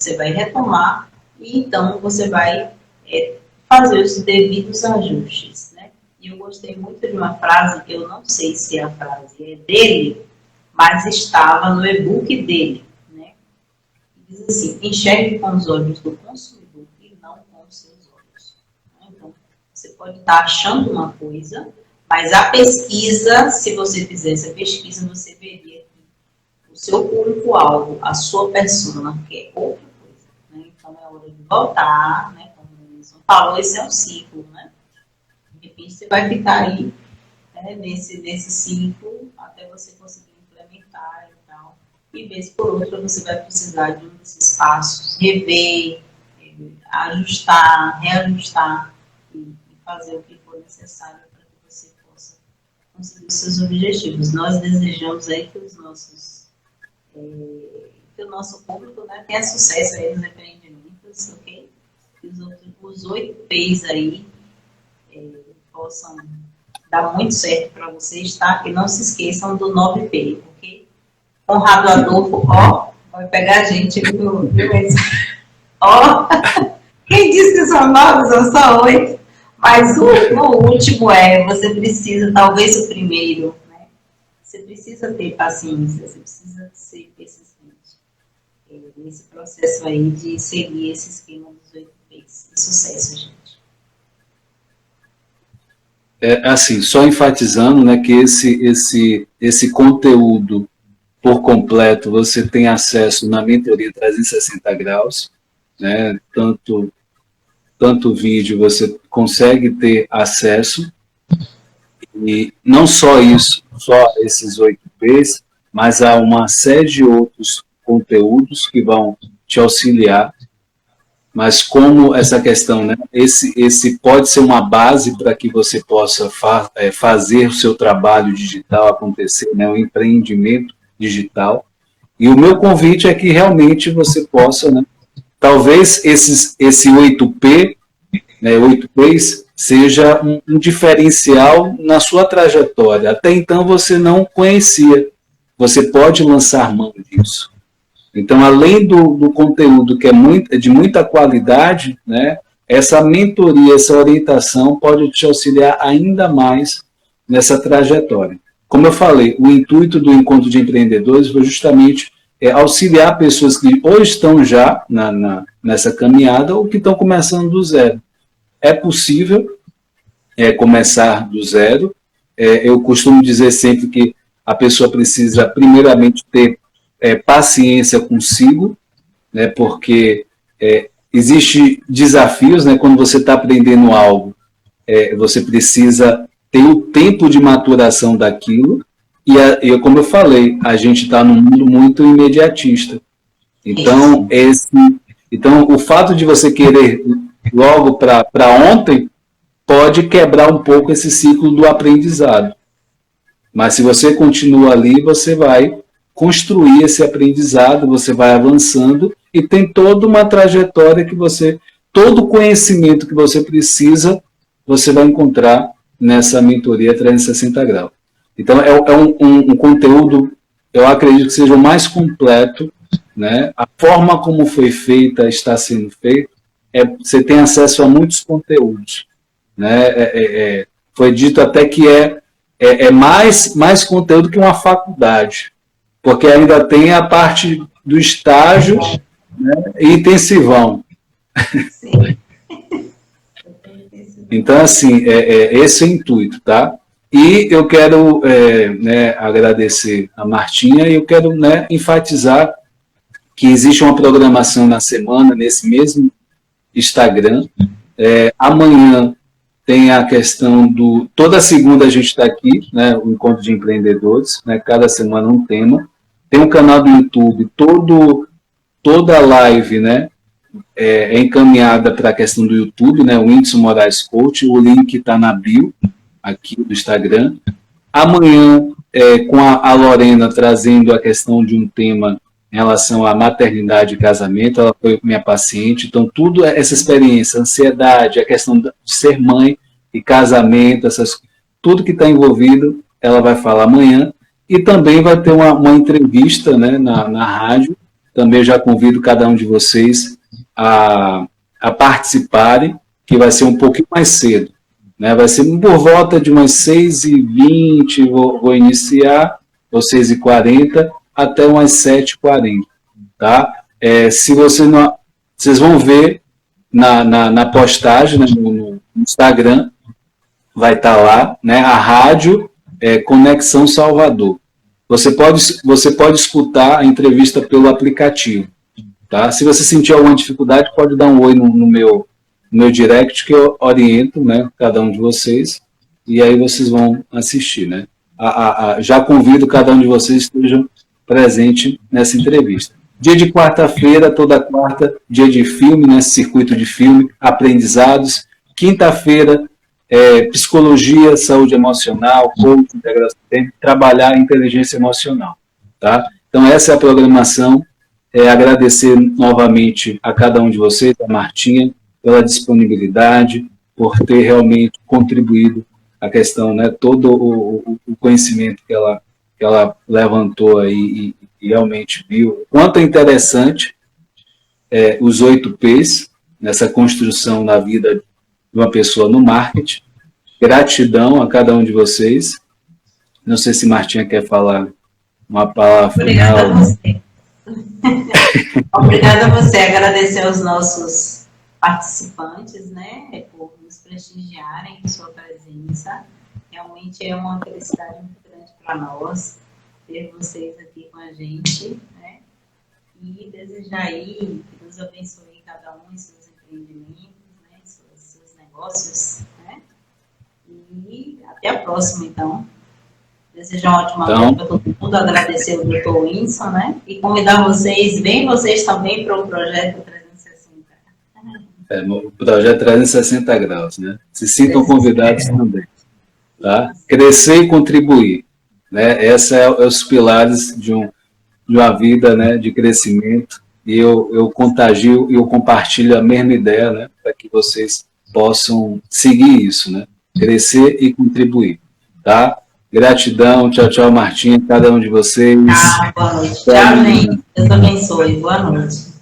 Você vai retomar e então você vai fazer os devidos ajustes, né? E eu gostei muito de uma frase, que eu não sei se a frase é dele, mas estava no e-book dele, né? Diz assim: enxergue com os olhos do consumidor e não com os seus olhos. Então, você pode estar achando uma coisa, mas a pesquisa, se você fizesse a pesquisa, você veria que o seu público-alvo, a sua persona, quer outra coisa, né? Então, é hora de voltar, né? Como o Wilson falou, esse é um ciclo, né? De repente, você vai ficar aí, né, nesse ciclo até você conseguir implementar e tal. E, vez por outra, você vai precisar de um desses passos, rever, ajustar, reajustar e fazer o que for necessário para que você possa conseguir os seus objetivos. Nós desejamos aí que que o nosso público, né, tenha sucesso aí nos empreendimentos, ok? Que os 8 P's aí possam dar muito certo para vocês, tá? E não se esqueçam do 9P, ok? Conrado Adolfo, vai pegar a gente aqui no ó, quem disse que são 9, são só 8. Mas o último você precisa, talvez o primeiro, né? Você precisa ter paciência, você precisa ser persistente nesse processo aí de seguir esse esquema dos 8 P's. Sucesso, gente. Assim, só enfatizando, né, que esse conteúdo por completo você tem acesso na mentoria 360 graus, né, tanto vídeo você consegue ter acesso, e não só isso, só esses 8 P's, mas há uma série de outros conteúdos que vão te auxiliar. Mas como essa questão, né, esse pode ser uma base para que você possa fazer o seu trabalho digital acontecer, né, o empreendimento digital. E o meu convite é que realmente você possa, né, talvez esse 8P, né, 8 P's, seja um diferencial na sua trajetória. Até então você não conhecia. Você pode lançar mão disso. Então, além do conteúdo que é de muita qualidade, né, essa mentoria, essa orientação pode te auxiliar ainda mais nessa trajetória. Como eu falei, o intuito do Encontro de Empreendedores foi justamente auxiliar pessoas que ou estão já nessa caminhada ou que estão começando do zero. É possível começar do zero. Eu costumo dizer sempre que a pessoa precisa, primeiramente, ter paciência consigo, né, porque existem desafios, né, quando você está aprendendo algo, você precisa ter o tempo de maturação daquilo, e como eu falei, a gente está num mundo muito imediatista. Então, o fato de você querer logo para ontem pode quebrar um pouco esse ciclo do aprendizado. Mas se você continua ali, você vai construir esse aprendizado, você vai avançando e tem toda uma trajetória que todo o conhecimento que você precisa, você vai encontrar nessa mentoria 360 graus. Então, é um conteúdo, eu acredito que seja o mais completo, né? A forma como foi feita, está sendo feita, você tem acesso a muitos conteúdos, né? Foi dito até que é mais conteúdo que uma faculdade, porque ainda tem a parte do estágio, né, e intensivão. Sim. Então, assim, esse é o intuito, tá? E eu quero agradecer a Martinha e eu quero enfatizar que existe uma programação na semana, nesse mesmo Instagram. Amanhã tem a questão toda segunda a gente está aqui, né, o Encontro de Empreendedores, né, cada semana um tema. Tem um canal do YouTube, toda a live, né, é encaminhada para a questão do YouTube, né, o Whindersson Moraes Coach, o link está na bio, aqui do Instagram. Amanhã, com a Lorena trazendo a questão de um tema em relação à maternidade e casamento, ela foi minha paciente, então tudo essa experiência, ansiedade, a questão de ser mãe e casamento, tudo que está envolvido, ela vai falar amanhã. E também vai ter uma entrevista, né, na rádio também já convido cada um de vocês a participarem, que vai ser um pouquinho mais cedo, né? Vai ser por volta de umas 6h20, vou iniciar, ou 6h40, até umas 7h40, tá? Se você não... Vocês vão ver na postagem, né, no Instagram, vai estar lá, né, a rádio Conexão Salvador. Você pode escutar a entrevista pelo aplicativo, tá? Se você sentir alguma dificuldade, pode dar um oi no meu direct, que eu oriento, né, cada um de vocês, e aí vocês vão assistir, né? Já convido cada um de vocês que estejam presente nessa entrevista. Dia de quarta-feira, toda quarta, dia de filme, né, circuito de filme, aprendizados. Quinta-feira, psicologia, saúde emocional, coaching, integração, trabalhar inteligência emocional, tá? Então, essa é a programação. Agradecer novamente a cada um de vocês, a Martinha, pela disponibilidade, por ter realmente contribuído a questão, né, todo o conhecimento que ela levantou aí e realmente viu o quanto é interessante os 8 P's nessa construção da vida de uma pessoa no marketing. Gratidão a cada um de vocês. Não sei se Martinha quer falar uma palavra final. Obrigada a você. Obrigada a você. Agradecer aos nossos participantes, né, por nos prestigiarem com sua presença. Realmente é uma felicidade muito grande para nós ter vocês aqui com a gente, né? E desejar aí que Deus abençoe cada um em seus empreendimentos, né, em seus negócios, né? E até a próxima, então. Desejar uma ótima noite para todo mundo, agradecer ao Dr. Whindersson, né? E convidar vocês, bem vocês também para o projeto 360. O projeto 360 graus, né? Se sintam convidados também, tá? Crescer e contribuir, né? Essa é os pilares de uma vida, né, de crescimento, e eu contagio e eu compartilho a mesma ideia, né, para que vocês possam seguir isso, né? Crescer e contribuir, tá? Gratidão, tchau, tchau, Martinha, cada um de vocês. Boa noite. Tchau, gente. Deus abençoe. Boa noite.